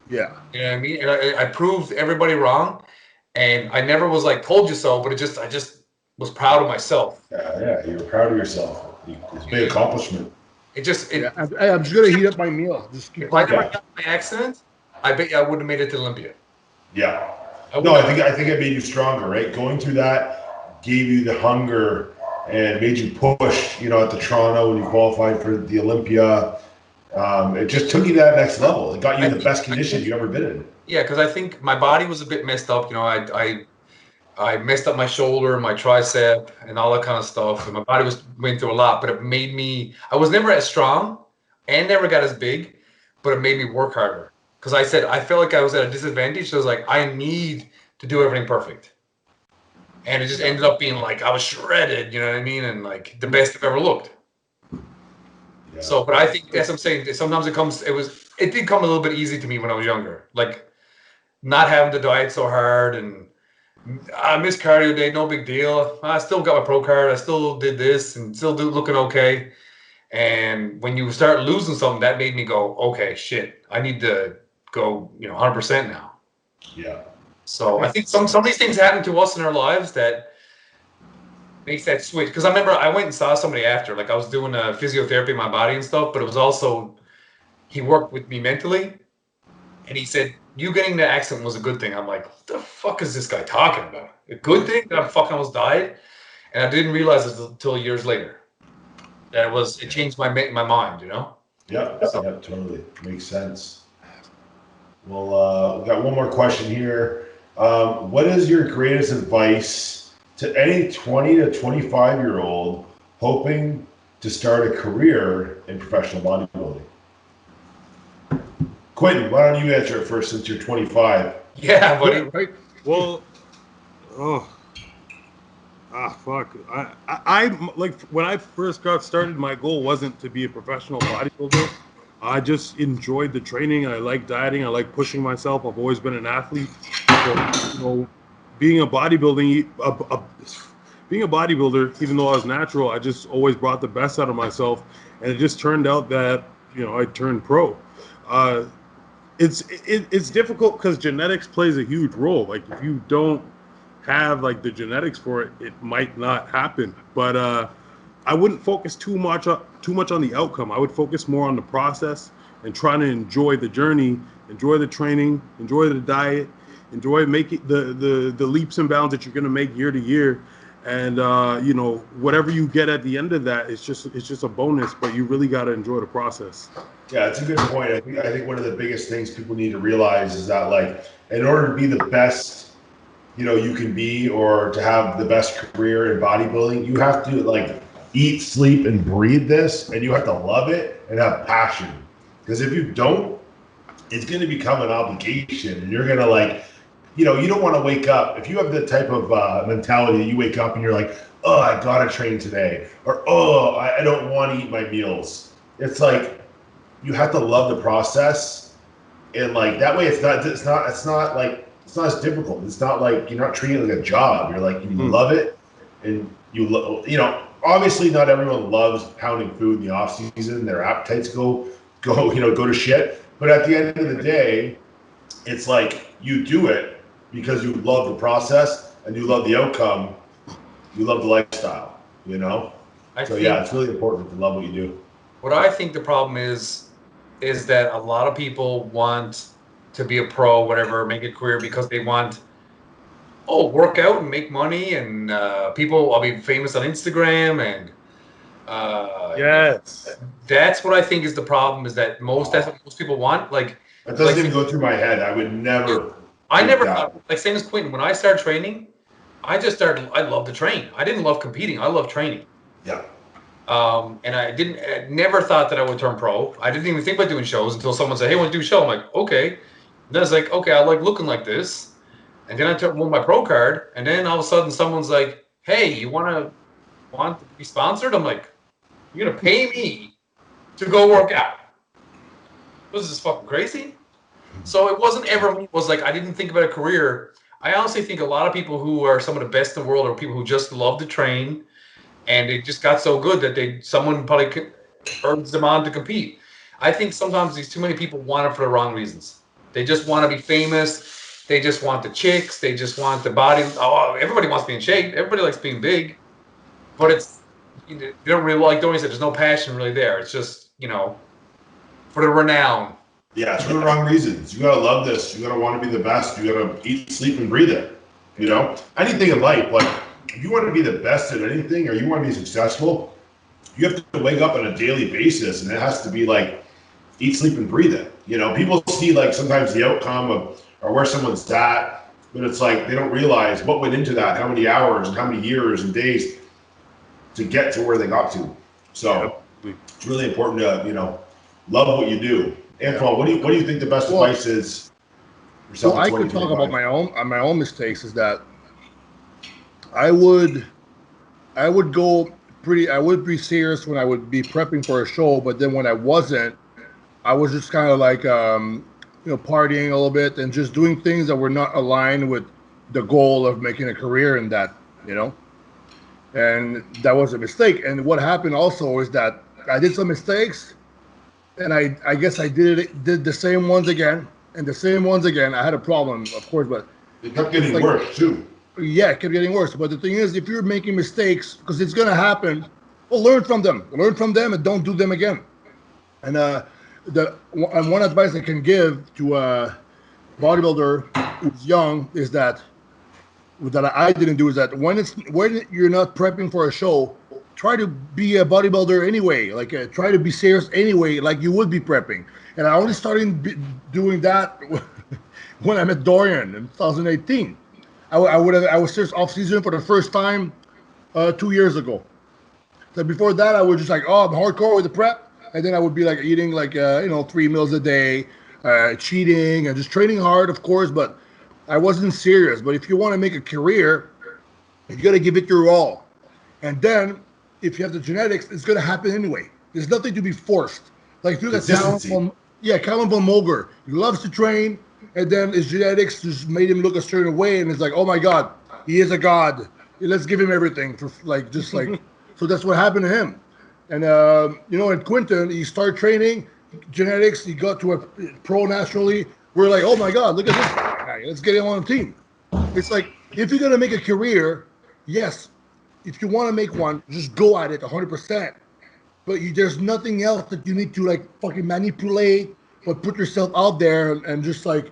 Yeah. You know what I mean? And I proved everybody wrong, and I never was like, told you so, but I just was proud of myself. Yeah, you were proud of yourself. It's a big accomplishment. I'm just gonna heat up my meal. If I never got my accident, I bet you I would have made it to Olympia. Yeah. I think it made you stronger, right? Going through that gave you the hunger and made you push, at the Toronto when you qualified for the Olympia. It just took you to that next level. It got you in the best condition you've ever been in. Yeah, because I think my body was a bit messed up. I messed up my shoulder, my tricep, and all that kind of stuff. And my body went through a lot, but it made me. I was never as strong, and never got as big, but it made me work harder. Because I said I felt like I was at a disadvantage. So I was like, I need to do everything perfect, and it just ended up being like I was shredded. You know what I mean? And like the best I've ever looked. Yeah. So, but I think that's what I'm saying. Sometimes it did come a little bit easy to me when I was younger. Like not having to diet so hard, and I missed cardio day, no big deal. I still got my pro card. I still did this and still looking okay. And when you start losing something, that made me go, okay, shit, I need to go, 100% now. Yeah. So I think some of these things happen to us in our lives that makes that switch. Because I remember I went and saw somebody after, like I was doing physiotherapy in my body and stuff, but it was also, he worked with me mentally, and he said, you getting the accident was a good thing. I'm like, what the fuck is this guy talking about? A good thing that I fucking almost died? And I didn't realize it until years later. That it changed my mind, Yeah, totally. Makes sense. Well, we've got one more question here. What is your greatest advice to any 20 to 25-year-old hoping to start a career in professional bodybuilding? Quinton, why don't you answer it first since you're 25? Yeah, buddy. Right. Well, fuck. I like when I first got started, my goal wasn't to be a professional bodybuilder. I just enjoyed the training. I like dieting. I like pushing myself. I've always been an athlete. So, being a bodybuilder, even though I was natural, I just always brought the best out of myself. And it just turned out that, I turned pro. It's difficult because genetics plays a huge role. Like if you don't have like the genetics for it, it might not happen. But I wouldn't focus too much on the outcome. I would focus more on the process and trying to enjoy the journey, enjoy the training, enjoy the diet, enjoy making the leaps and bounds that you're going to make year to year. And whatever you get at the end of that, it's just a bonus. But you really got to enjoy the process. Yeah, it's a good point. I think one of the biggest things people need to realize is that, like, in order to be the best, you can be, or to have the best career in bodybuilding, you have to like eat, sleep, and breathe this, and you have to love it and have passion. Because if you don't, it's going to become an obligation, and you're going to you know, you don't want to wake up. If you have the type of mentality that you wake up and you're like, oh, I gotta train today, or oh, I don't want to eat my meals. It's like you have to love the process, and like that way, it's not as difficult. It's not like you're not treating it like a job. You're like, you love it, and you know. Obviously, not everyone loves pounding food in the off season. Their appetites go to shit. But at the end of the day, it's like you do it because you love the process and you love the outcome. You love the lifestyle, you know? It's really important to love what you do. What I think the problem is that a lot of people want to be a pro, whatever, make a career because they want, work out and make money, and I'll be famous on Instagram, and yes. That's what I think is the problem, is that that's what most people want. Like, that doesn't even go through my head. I would never. I never thought, like, same as Quinton, when I started training, I love to train. I didn't love competing. I love training. Yeah. And I never thought that I would turn pro. I didn't even think about doing shows until someone said, hey, want to do a show? I'm like, okay. And then I was like, okay, I like looking like this. And then I won my pro card. And then all of a sudden someone's like, hey, you want to be sponsored? I'm like, you're going to pay me to go work out? Was this fucking crazy? So it wasn't ever, I didn't think about a career. I honestly think a lot of people who are some of the best in the world are people who just love to train, and it just got so good that someone probably urged them on to compete. I think sometimes these too many people want it for the wrong reasons. They just want to be famous. They just want the chicks. They just want the body. Oh, everybody wants to be in shape. Everybody likes being big, but they don't really, like Dorian said, there's no passion really there. It's just, for the renown. Yeah, it's for the wrong reasons. You gotta love this. You gotta want to be the best. You gotta eat, sleep, and breathe it. Anything in life, like if you want to be the best at anything or you want to be successful, you have to wake up on a daily basis, and it has to be like eat, sleep, and breathe it. People see like sometimes the outcome of or where someone's at, but it's like they don't realize what went into that, how many hours and how many years and days to get to where they got to. So it's really important to love what you do. Antoine, what do you think the best advice is? So I could talk about my own mistakes. Is that I would be serious when I would be prepping for a show, but then when I wasn't, I was just kind of like partying a little bit and just doing things that were not aligned with the goal of making a career in that, and that was a mistake. And what happened also is that I did some mistakes. And I guess I did the same ones again, and the same ones again. I had a problem, of course, but it kept getting worse too. Yeah, it kept getting worse. But the thing is, if you're making mistakes, because it's gonna happen, well, learn from them. Learn from them and don't do them again. And one advice I can give to a bodybuilder who's young is that I didn't do is that when you're not prepping for a show, try to be a bodybuilder anyway. Like try to be serious anyway, like you would be prepping. And I only started doing that when I met Dorian in 2018. I was serious off season for the first time 2 years ago. So before that, I was just like, I'm hardcore with the prep, and then I would be like eating like 3 meals a day, cheating and just training hard, of course. But I wasn't serious. But if you want to make a career, you got to give it your all, and then if you have the genetics, it's going to happen anyway. There's nothing to be forced. Like through that Calvin von Moger, he loves to train, and then his genetics just made him look a certain way, and it's like, oh my God, he is a god. Let's give him everything for so that's what happened to him. And in Quinton, he started training, genetics, he got to a pro nationally. We're like, oh my God, look at this guy. Let's get him on the team. It's like, if you're going to make a career, yes, if you want to make one, just go at it 100%. But there's nothing else that you need to like fucking manipulate, but put yourself out there and just like,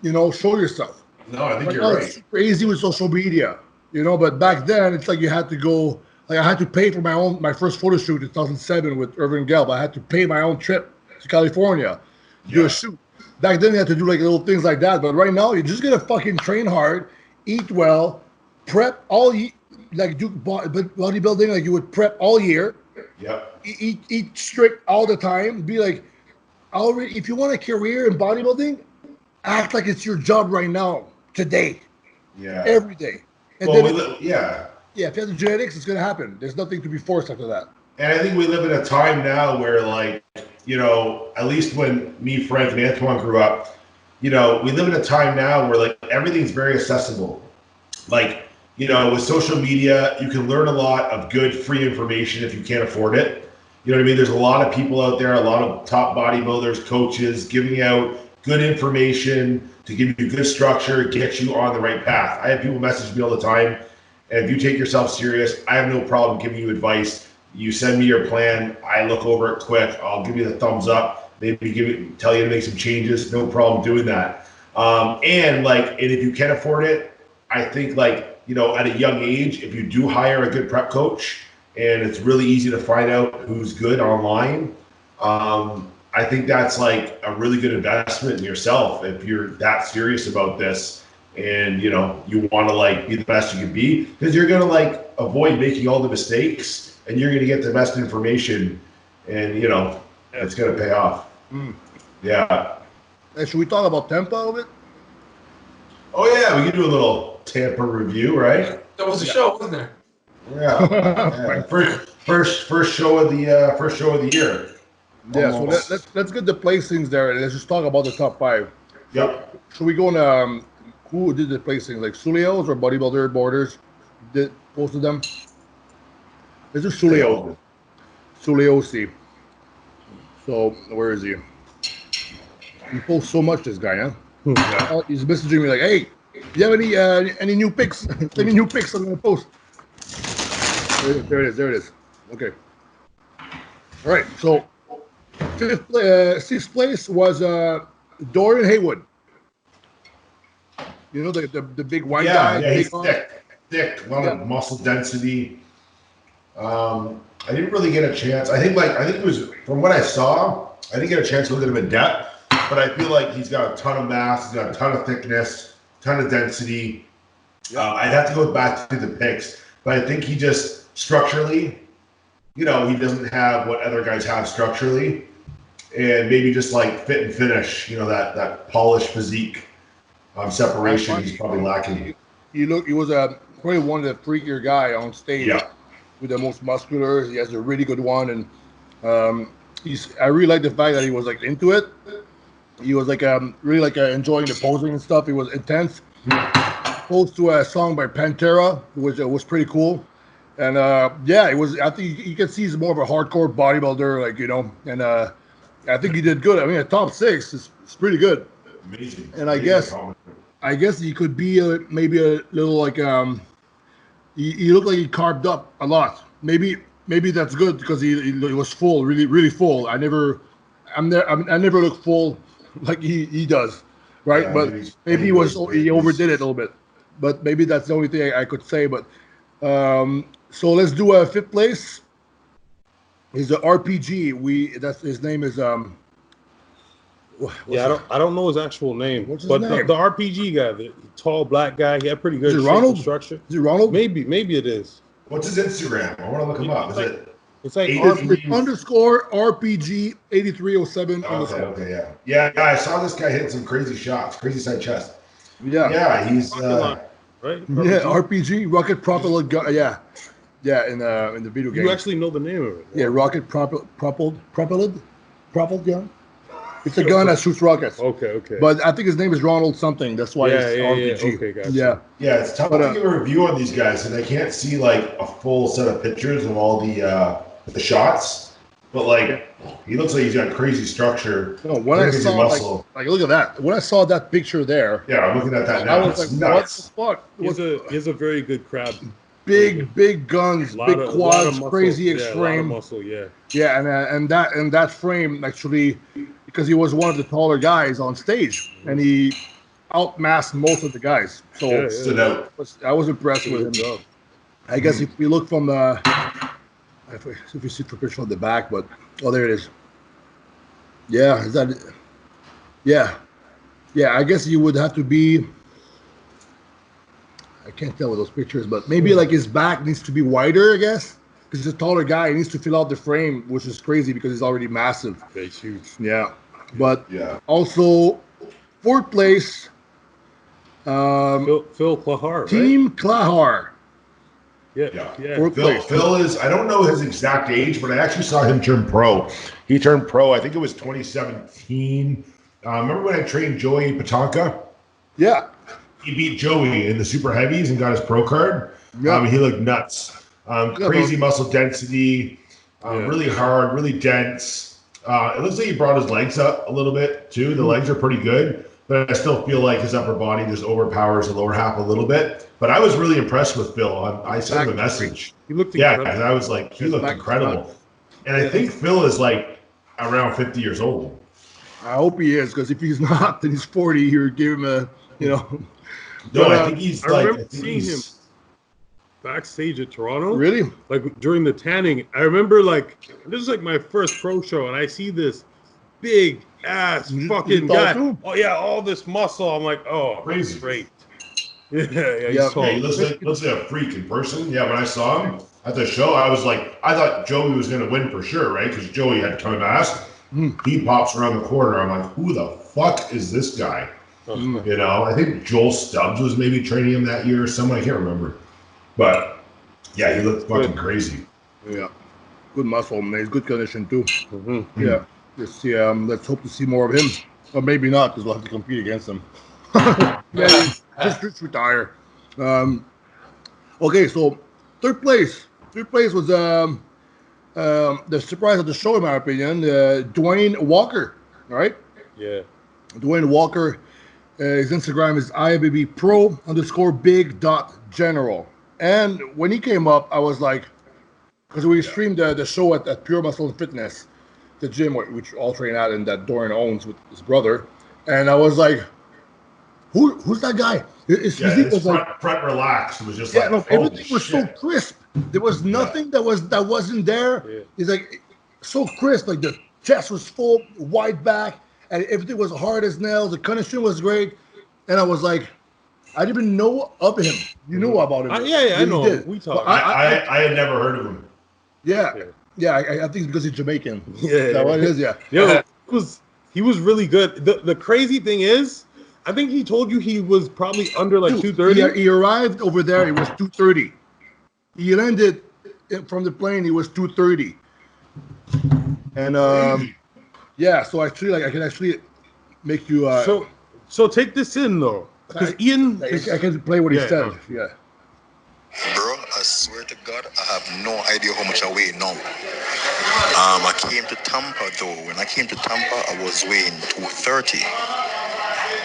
show yourself. No, I think you're right. It's super easy with social media, but back then it's like you had to go, like I had to pay for my first photo shoot in 2007 with Irvin Gelb. I had to pay my own trip to California to do a shoot. Back then you had to do like little things like that. But right now you're just going to fucking train hard, eat well, prep all year. Like do bodybuilding, like you would prep all year. Yeah. Eat strict all the time. Be like, if you want a career in bodybuilding, act like it's your job right now. today. Yeah. Every day. And Well, then yeah. Yeah, if you have the genetics, it's going to happen. There's nothing to be forced after that. And I think we live in a time now where, like, you know, at least when me, Frank, and Antoine grew up, you know, we live in a time now where, like, everything's very accessible. Like, you know, with social media, you can learn a lot of good free information if you can't afford it. You know what I mean? There's a lot of people out there, a lot of top bodybuilders, coaches, giving out good information to give you good structure, get you on the right path. I have people message me all the time. And if you take yourself serious, I have no problem giving you advice. You send me your plan. I look over it quick. I'll give you the thumbs up. Maybe tell you to make some changes. No problem doing that. And if you can afford it, I think, like, you know, at a young age, if you do hire a good prep coach, and it's really easy to find out who's good online, I think that's like a really good investment in yourself if you're that serious about this. And, you know, you want to, like, be the best you can be, because you're going to, like, avoid making all the mistakes, and you're going to get the best information, and, you know, it's going to pay off. Yeah. Hey, should we talk about Tampa a little bit? Oh, yeah, we can do a little Tampa review, right? That was a show, wasn't there? Yeah. First show of the year. Yeah, Almost. so let's get the placings there, and let's just talk about the top 5. Yep. Should we go on, who did the placings, like Sulios or Bodybuilder Borders did most of them? Let's do Sulio. Suliosi. So, where is he? He posts so much, this guy, huh? He's messaging me like, hey, do you have any new pics? Any new pics I'm going to post? There it is. Okay. All right, so sixth place was Dorian Haywood. You know, the big white guy? Yeah, he's big thick, a lot of muscle density. I didn't really get a chance. I think it was, from what I saw, I didn't get a chance to look at him in depth, but I feel like he's got a ton of mass, he's got a ton of thickness, ton of density. I'd have to go back to the pics, but I think he just structurally, you know, he doesn't have what other guys have structurally, and maybe just like fit and finish, you know, that polished physique separation he's probably lacking. He was probably one of the freakier guy on stage. Yeah. With the most muscular. He has a really good one, and I really like the fact that he was like into it. He was like really like enjoying the posing and stuff. He was intense. Posed to a song by Pantera, which was pretty cool. And it was. I think you can see he's more of a hardcore bodybuilder, like, you know. And I think he did good. I mean, a top 6 is pretty good. Amazing. And I guess he could be maybe a little like He looked like he carved up a lot. Maybe that's good because he was full, really full. I never look full like he does, right? Yeah, but maybe he overdid it a little bit. But maybe that's the only thing I could say. But so let's do a 5th place. He's an RPG. That's his name is I don't know his actual name, What's his but name? The RPG guy, the tall black guy, he had pretty good Is it shape Ronald? and structure. Is it Ronald? Maybe it is. What's his Instagram? I want to look him up. Is it? It's like Underscore RPG 8307 underscore. Okay, yeah. I saw this guy hit some crazy shots, crazy side chest. Yeah, he's right. RPG Rocket Propelled gun. Yeah, in the video game. You actually know the name of it. Yeah, rocket propelled gun. It's a gun that shoots rockets. Okay. But I think his name is Ronald something. That's why it's RPG. Okay, gotcha. Yeah, it's tough to give a review on these guys, and I can't see like a full set of pictures of all the shots. But like, he looks like he's got crazy structure. No, when I saw muscle. like look at that. When I saw that picture there, Yeah, I'm looking at that I now. was It's like, nuts. what the fuck? He has a very good crab. Big guns, big quads, crazy extreme. frame. A lot of muscle, yeah. Yeah, and that frame actually, because he was one of the taller guys on stage, and he outmassed most of the guys. So Stood out. I was impressed with him. I guess if we look from if we see the picture on the back, but there it is. Yeah, is that it? Yeah. I guess you would have to be. I can't tell with those pictures, but maybe like his back needs to be wider, I guess, because he's a taller guy. He needs to fill out the frame, which is crazy because he's already massive. Okay, huge. Yeah, but Yeah. also 4th place. Phil Clahar, right? Team Clahar. Yeah. Phil is, I don't know his exact age, but I actually saw him turn pro. He turned pro, I think it was 2017. Remember when I trained Joey Patanka? Yeah. He beat Joey in the super heavies and got his pro card. Yeah. He looked nuts. Crazy muscle density, really hard, really dense. It looks like he brought his legs up a little bit too. The legs are pretty good, but I still feel like his upper body just overpowers the lower half a little bit. But I was really impressed with Phil. I sent him a message. He looked incredible. I was like, he looked incredible. And I think Phil is like around 50 years old. I hope he is, because if he's not, then he's 40. You give him a, No, but, I think he's I remember seeing him backstage at Toronto. Really? Like during the tanning. I remember this is like my first pro show, and I see this big ass fucking guy. Too? Oh yeah, all this muscle. I'm like, oh, Crazy. great. He looks like a freak in person. Yeah, when I saw him at the show, I was like, I thought Joey was going to win for sure, right? Because Joey had a ton of mass. He pops around the corner. I'm like, who the fuck is this guy? I think Joel Stubbs was maybe training him that year or someone. I can't remember. But yeah, he looked fucking crazy. Yeah. Good muscle, man. He's good condition too. Yeah. Let's hope to see more of him. Or maybe not, because we'll have to compete against him. Just retire. Okay, so third place. Third place was the surprise of the show, in my opinion. Dwayne Walker. All right. Yeah. Dwayne Walker. His Instagram is IFBB_big.general. And when he came up, I was like, because we streamed the show at Pure Muscle and Fitness, the gym which all train at and that Dorian owns with his brother. And I was like, who's that guy? His physique was front relaxed. It was just everything was so crisp. There was nothing that wasn't there. Yeah. It's like so crisp. Like the chest was full, wide back, and everything was hard as nails. The condition was great. And I was like, I didn't even know of him. You knew about him. I know. We talked. I had never heard of him. Yeah. I think it's because he's Jamaican. Yeah. Is that what it is? Yeah. He was really good. The crazy thing is, I think he told you he was probably under 230. He arrived over there. He was 230. He landed from the plane. He was 230. And so actually, I can actually make you. So take this in though, because Ian. I can play what he said. Yeah. Bro, I swear to God, I have no idea how much I weigh now. I came to Tampa though. When I came to Tampa, I was weighing 230.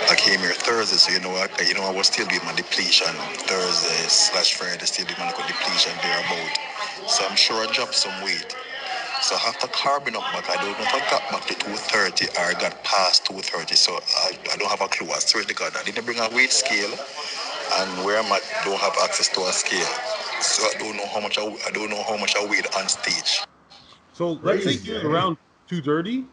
I came here Thursday, so I was still doing my depletion Thursday/Friday, still doing my depletion thereabout. So I'm sure I dropped some weight. So after carbon up back, I don't know if I got back to 230 or I got past 230. So I don't have a clue. I swear to God, I didn't bring a weight scale, and where I'm at, don't have access to a scale. So I don't know how much I weighed on stage. So let's say you're around 230.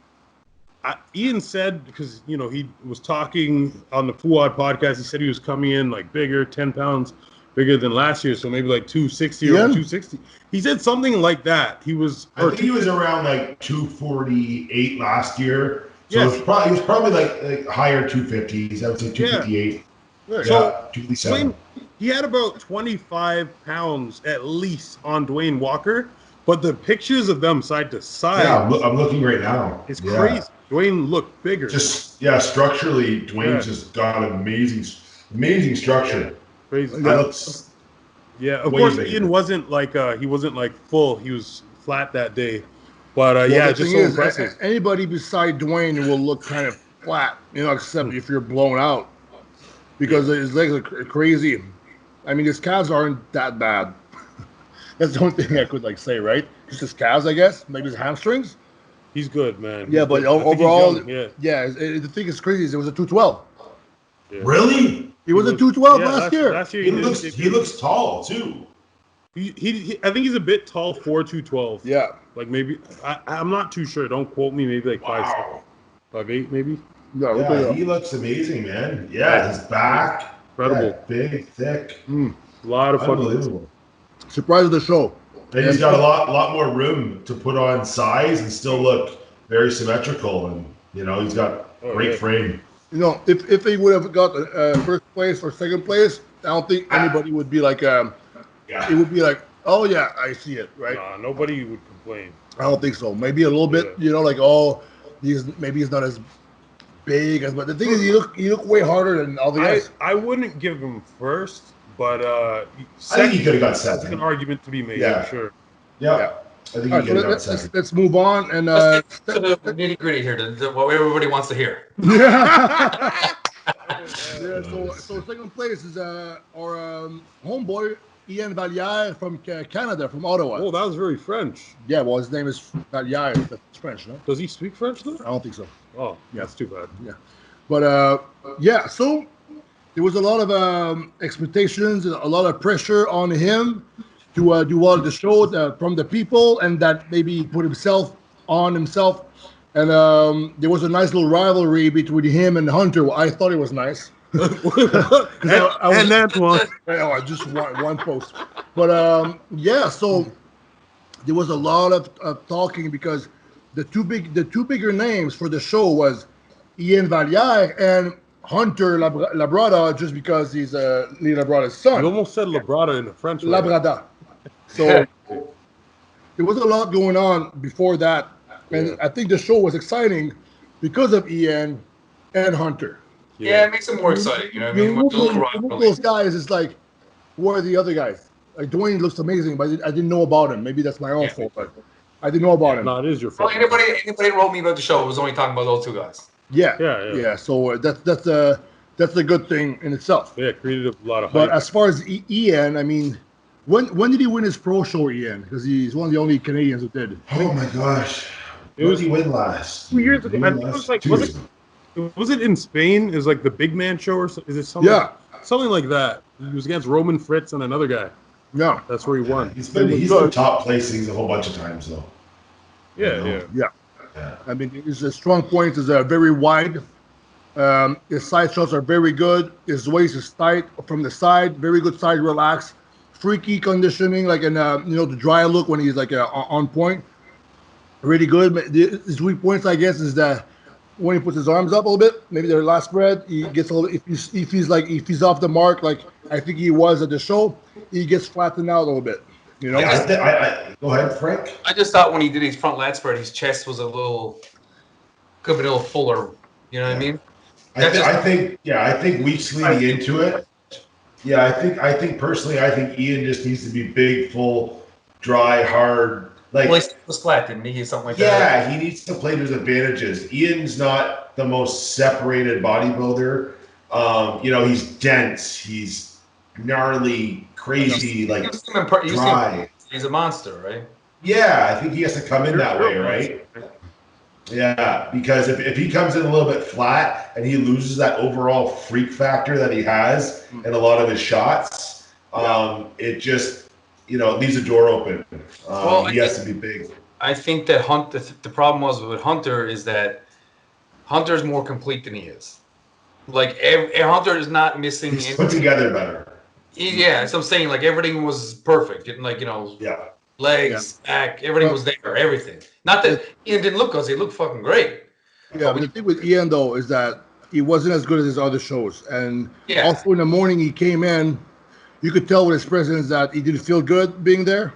Ian said, because he was talking on the Fuad podcast, he said he was coming in bigger, 10 pounds bigger than last year, so maybe 260 or 260. He said something like that. He was he was around 248 last year. So he was probably higher 250s. I would say 258. Yeah. So 257. He had about 25 pounds at least on Dwayne Walker, but the pictures of them side to side. Yeah, I'm looking right now. It's crazy. Dwayne looked bigger. Structurally, Dwayne's just got amazing structure. Crazy. Of course, Ian wasn't he wasn't full. He was flat that day. But just so impressive. Anybody beside Dwayne will look kind of flat, except if you're blown out, because his legs are crazy. I mean, his calves aren't that bad. That's the only thing I could say, right? Just his calves, I guess. Maybe his hamstrings. He's good, man. Yeah, but overall, the thing is crazy is it was a 212. Yeah. Really? He was a 212 last year. Last year he looks tall too. I think he's a bit tall for 212. Yeah. Maybe I'm not too sure. Don't quote me. Maybe 5'8", maybe. Yeah, he looks amazing, man. Yeah, his back, incredible, big, thick. A lot of fun. Unbelievable. Surprise of the show. And he's got a lot more room to put on size and still look very symmetrical. And he's got great frame. You know, if he would have got first place or second place, I don't think anybody would be like, it would be like, oh yeah, I see it, right? Nah, nobody would complain. I don't think so. Maybe a little bit, you know, like, oh, maybe he's not as big as, but the thing is, you look way harder than all the guys. I wouldn't give him first, but I think he could have got that's second. an argument to be made. Yeah. I'm sure. Yeah. I think All right, so let's move on and Let's get to the nitty gritty here, what everybody wants to hear. yeah. So second place is our homeboy Ian Vaillant from Canada, from Ottawa. Oh, that was very French. Yeah, well, his name is Vaillant. That's French, no? Does he speak French though? I don't think so. Oh, yeah, that's too bad. Yeah, but yeah. So there was a lot of expectations, a lot of pressure on him to do well at the show from the people, and that maybe he put himself on himself. And there was a nice little rivalry between him and Hunter. I thought it was nice. and Antoine. Just one post. But yeah, so there was a lot of talking because the two bigger names for the show was Ian Vaillant and Hunter Labrada, just because he's Lee Labrada's son. You almost said Labrada in the French. Labrada. So there was a lot going on before that, and I think the show was exciting because of Ian and Hunter. Yeah, it makes it more exciting. You know what I mean? With those guys, it's like, what are the other guys? Like Dwayne looks amazing, but I didn't know about him. Maybe that's my own fault, but I didn't know about him. No, it is your fault. Well, anybody that wrote me about the show was only talking about those two guys. Yeah. So that's a good thing in itself. Yeah, created a lot of hype. But as far as Ian, I mean, when did he win his pro show, Ian? Because he's one of the only Canadians who did. Oh my gosh! It was he win last 2 years ago. I think it was like was it in Spain? Is like the big man show or is it something? Yeah, something like that. He was against Roman Fritz and another guy. Yeah, that's where he won. He's in top placings a whole bunch of times though. Yeah. I mean, his strong point is very wide. His side shots are very good. His waist is tight from the side. Very good side relax. Freaky conditioning, like in the dry look when he's like on point. Really good. His weak points, I guess, is that when he puts his arms up a little bit, maybe their last spread, he gets a little. If he's off the mark, like I think he was at the show, he gets flattened out a little bit. You know. Go ahead, Frank. I just thought when he did his front lat spread, his chest was could be a little fuller. You know what I mean? I think weeks leading into it. Yeah, I think personally, I think Ian just needs to be big, full, dry, hard. Like, well, he was flat, didn't he? Something like that. Yeah, he needs to play to his advantages. Ian's not the most separated bodybuilder. He's dense. He's gnarly, crazy, like dry. He's a monster, right? Yeah, I think he has to come in that way, right? Yeah, because if he comes in a little bit flat and he loses that overall freak factor that he has in a lot of his shots, it just it leaves a door open. He has to be big. I think that the problem was with Hunter is that Hunter's more complete than he is. Like Hunter is not missing. He's put together better. Yeah, so I'm saying like everything was perfect. Legs, back, everything was there, everything. Not that Ian didn't look good; he looked fucking great. Yeah, but the thing with Ian though is that he wasn't as good as his other shows, and also in the morning he came in. You could tell with his presence that he didn't feel good being there.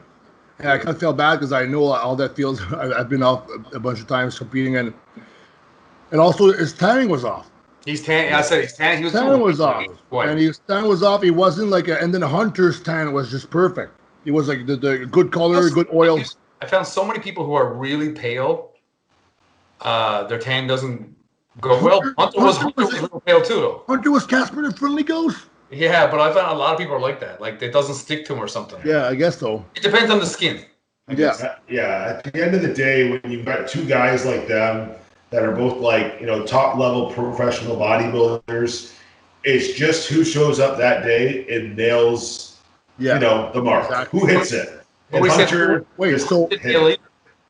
And I kind of felt bad because I know how that feels. I've been off a bunch of times competing, and also his timing was off. He's tan. I said he's tan. He was tan was off, and his tan was off. He wasn't like and then Hunter's tan was just perfect. It was like the good color, good oil. I found so many people who are really pale. Their tan doesn't go well. Hunter was a little pale too, though. Hunter was Casper the Friendly Ghost. Yeah, but I found a lot of people are like that. Like it doesn't stick to him or something. Yeah, I guess so. It depends on the skin. Yeah. At the end of the day, when you've got two guys like them that are both like top level professional bodybuilders, it's just who shows up that day and nails. The mark. Exactly. Who hits it? And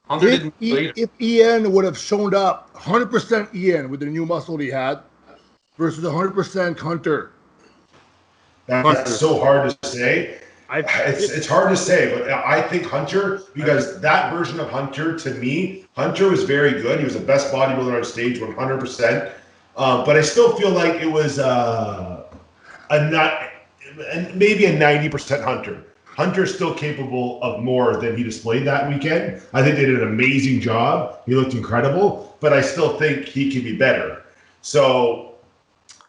Hunter if Ian would have shown up 100% Ian with the new muscle he had versus 100% Hunter. That's so hard to say. It's hard to say, but I think Hunter, because that version of Hunter, to me, Hunter was very good. He was the best bodybuilder on stage, 100%. But I still feel like it was maybe a 90% Hunter. Hunter's still capable of more than he displayed that weekend. I think they did an amazing job. He looked incredible, but I still think he can be better. So,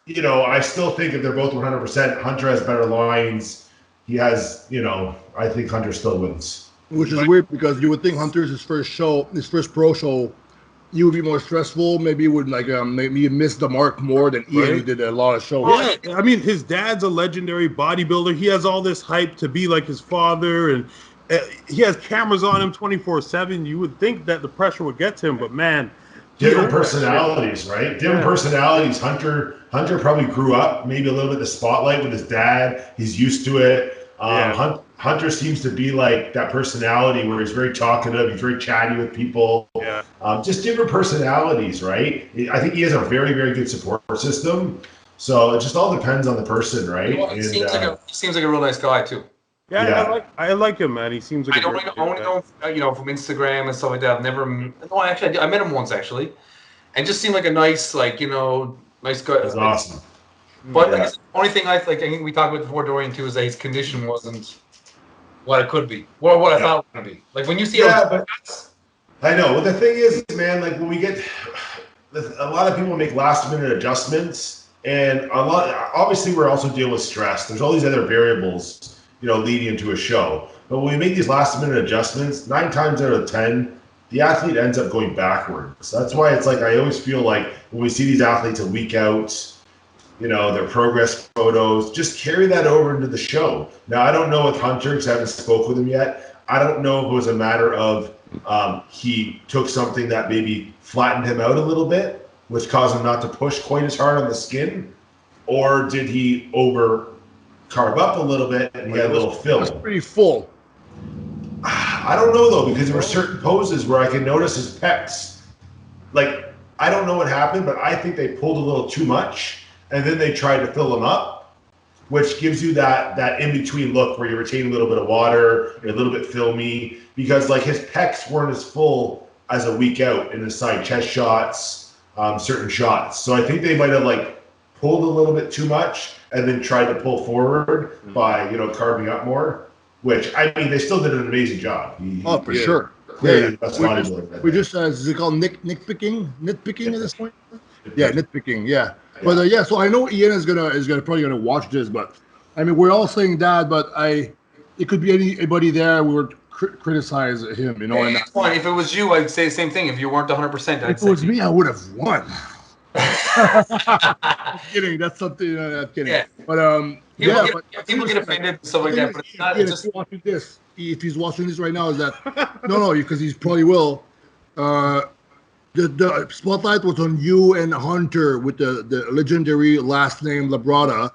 I still think if they're both 100%, Hunter has better lines. He has, I think Hunter still wins. Which is weird because you would think Hunter's his first pro show, you would be more stressful. Maybe you would maybe you miss the mark more than Ian, who did a lot of shows. Yeah, I mean, his dad's a legendary bodybuilder. He has all this hype to be like his father, and he has cameras on him 24/7. You would think that the pressure would get to him, but man, different personalities, right? Different personalities. Hunter probably grew up maybe a little bit in the spotlight with his dad. He's used to it. Hunter seems to be like that personality where he's very talkative, he's very chatty with people. Yeah. Just different personalities, right? I think he has a very, very good support system. So it just all depends on the person, right? He seems like a real nice guy too. Yeah. I like him, man. He seems like I only know from Instagram and stuff like that. I've never. No, actually, I met him once actually, and just seemed like a nice, nice guy. That's awesome. But I guess the only thing I think we talked about before, Dorian, too, is that his condition wasn't what it could be, or what I thought it was going to be. Like when you see, but I know. Well, the thing is, man, like when we get a lot of people make last-minute adjustments, and obviously we're also dealing with stress. There's all these other variables, leading into a show. But when we make these last-minute adjustments, 9 times out of 10, the athlete ends up going backwards. That's why it's like I always feel like when we see these athletes a week out, their progress photos, just carry that over into the show. Now, I don't know with Hunter because I haven't spoke with him yet. I don't know if it was a matter of he took something that maybe flattened him out a little bit, which caused him not to push quite as hard on the skin, or did he carve up a little bit and he had a little fill? That's pretty full. I don't know, though, because there were certain poses where I could notice his pecs. Like, I don't know what happened, but I think they pulled a little too much. And then they tried to fill them up, which gives you that in-between look where you retain a little bit of water, you're a little bit filmy, because like his pecs weren't as full as a week out in his side chest shots, certain shots. So I think they might have pulled a little bit too much and then tried to pull forward by, carving up more, which, I mean, they still did an amazing job. For sure. Yeah. We just, is it called nitpicking at this point? Yeah, nitpicking, yeah. But so I know Ian is probably gonna watch this, but I mean we're all saying that, but it could be anybody there we would criticize him, And that's fine. If it was you, I'd say the same thing. If you weren't 100%, if it was me, I would have won. I'm kidding. That's something. I'm kidding. Yeah. But people get offended and stuff like that. But it's not. It's just watching this. If he's watching this right now, is that no, because he probably will. The spotlight was on you and Hunter with the legendary last name Labrada,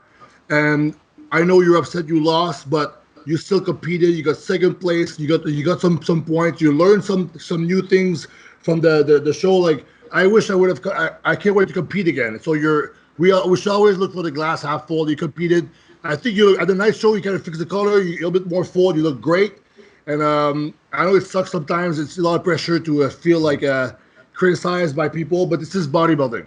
and I know you're upset you lost, but you still competed. You got second place. You got some points. You learned some new things from the show. Like I wish I would have. I can't wait to compete again. So we should always look for the glass half full. You competed. I think you at the night show you kind of fixed the color. You're a bit more full. You look great. And I know it sucks sometimes. It's a lot of pressure to feel like criticized by people, but this is bodybuilding,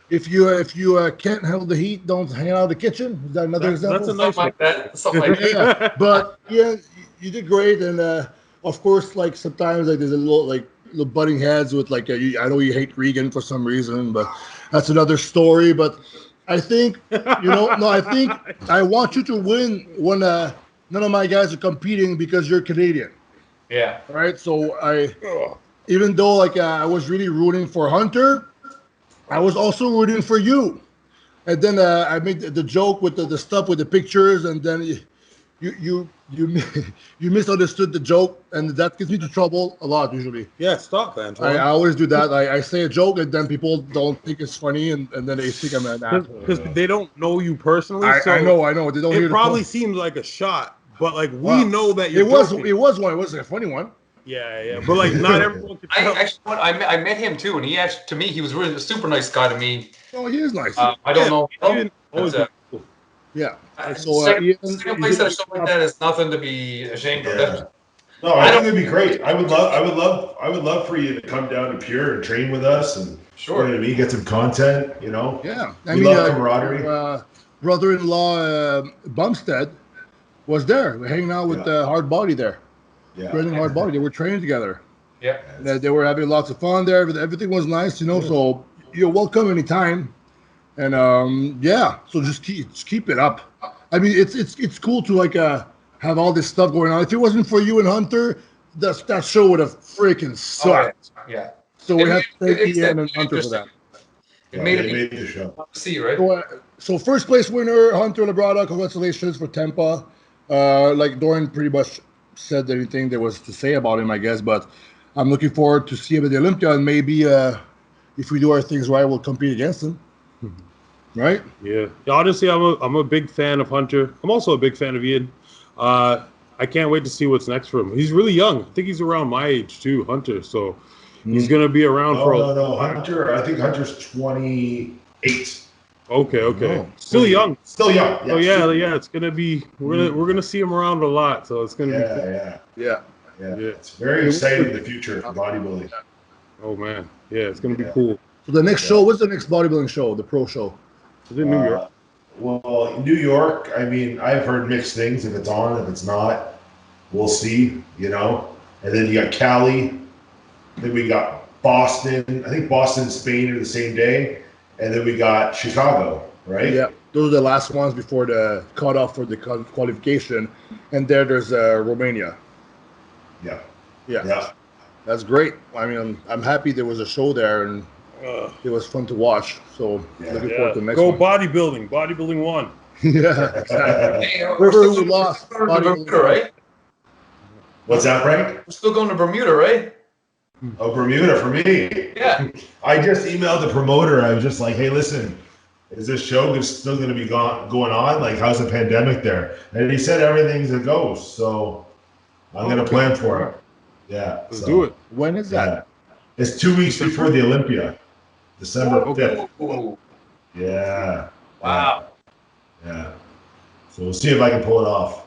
If you can't handle the heat, don't hang out in the kitchen. Is that another example? That's a nice like that. Something like that. Yeah. But yeah, you did great, and of course, sometimes there's a little butting heads with I know you hate Regan for some reason, but that's another story. But I think I think I want you to win when none of my guys are competing because you're Canadian. Yeah. Right. So even though I was really rooting for Hunter, I was also rooting for you. And then I made the joke with the stuff with the pictures, and then you misunderstood the joke, and that gets me into trouble a lot usually. Yeah, stop, Antoine. I always do that. I say a joke, and then people don't think it's funny, and then they think I'm an asshole. Because they don't know you personally. I know. They don't. It probably seems like a shot, but we know that you're. It was one. It wasn't a funny one. Yeah, but not everyone can tell. I met him too, and he actually, to me, he was really a super nice guy to me. Oh, he is nice. I don't know. Yeah. So second place at a show like that is nothing to be ashamed of. No, I think it'd be great. I would love for you to come down to Pure and train with us, and Sure. you know what I mean, get some content. You know, Yeah, we love camaraderie. Brother-in-law Bumstead was there, hanging out with Hard Body there. Yeah, Brendan Hard Body. They were training together. Yeah. They were having lots of fun there. Everything was nice, you know. So you're welcome anytime. And so just keep it up. I mean, it's cool to like have all this stuff going on. If it wasn't for you and Hunter, that show would have freaking sucked. Yeah. So we have to thank Ian and Hunter for that. It made they it made the show. see, right? So first place winner, Hunter Labrada. Congratulations for Tampa. Like Dorian pretty much said anything there was to say about him, I guess. But I'm looking forward to see him at the Olympia, and maybe if we do our things right, we'll compete against him. Right? Yeah. Honestly, I'm a big fan of Hunter. I'm also a big fan of Ian. I can't wait to see what's next for him. He's really young. I think he's around my age too, Hunter. So he's gonna be around for. No, Hunter. I think Hunter's 28. Okay. Oh. Still young. Still young. Oh yeah. It's gonna be. We're gonna see him around a lot. So it's gonna be. Yeah. It's very exciting, the future for bodybuilding. Oh man. Yeah, it's gonna be cool. So the next show, what's the next bodybuilding show? The pro show? Is it New York? Well, New York, I mean, I've heard mixed things. If it's on, if it's not, we'll see, you know. And then you got Cali. Then we got Boston. I think Boston and Spain are the same day. And then we got Chicago, right? Yeah. Those are the last ones before the cutoff for the qualification. And there's Romania. Yeah. That's great. I mean, I'm happy there was a show there, and it was fun to watch. So looking forward to the next Go one. bodybuilding 1. Yeah, exactly. Hey, River who lost. We're going to Bermuda, right? What's that, Frank? We're still going to Bermuda, right? Oh, Bermuda for me. Yeah. I just emailed the promoter. I was just like, hey, listen, is this show still going to be going on? Like, how's the pandemic there? And he said everything's a go. So I'm going to plan for it. Yeah. Let's do it. When is that? It's 2 weeks before the Olympia, December 5th. Ooh. Yeah. Wow. Yeah. So we'll see if I can pull it off.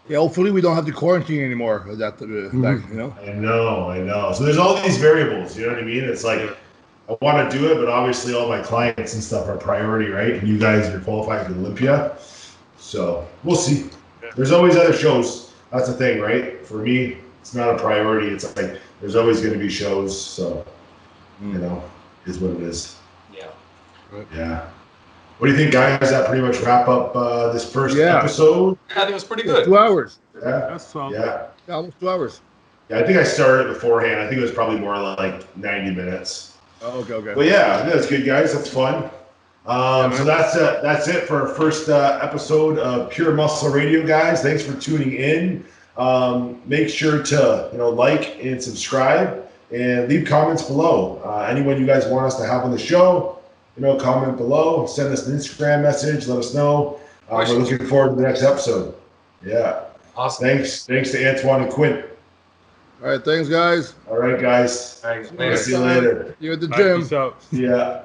Yeah, hopefully we don't have to quarantine anymore. That you know. I know. So there's all these variables. You know what I mean? It's like I want to do it, but obviously all my clients and stuff are priority, right? And you guys are qualified for Olympia, so we'll see. There's always other shows. That's the thing, right? For me, it's not a priority. It's like there's always going to be shows. So you know, is what it is. Yeah. Yeah. What do you think, guys? That pretty much wrap up this first episode? I think it was pretty good. 2 hours. Yeah. That's solid. Yeah. Almost 2 hours. Yeah, I think I started beforehand. I think it was probably more like 90 minutes. Oh, okay. But yeah, I think that's good, guys. That's fun. So that's it for our first episode of Pure Muscle Radio, guys. Thanks for tuning in. Make sure to like and subscribe and leave comments below. Anyone you guys want us to have on the show, comment below. Send us an Instagram message. Let us know. We're looking forward to the next episode. Yeah. Awesome. Thanks to Antoine and Quint. All right, thanks, guys. All right, guys. Thanks. See you later. You at the All right, gym. peace out. Yeah.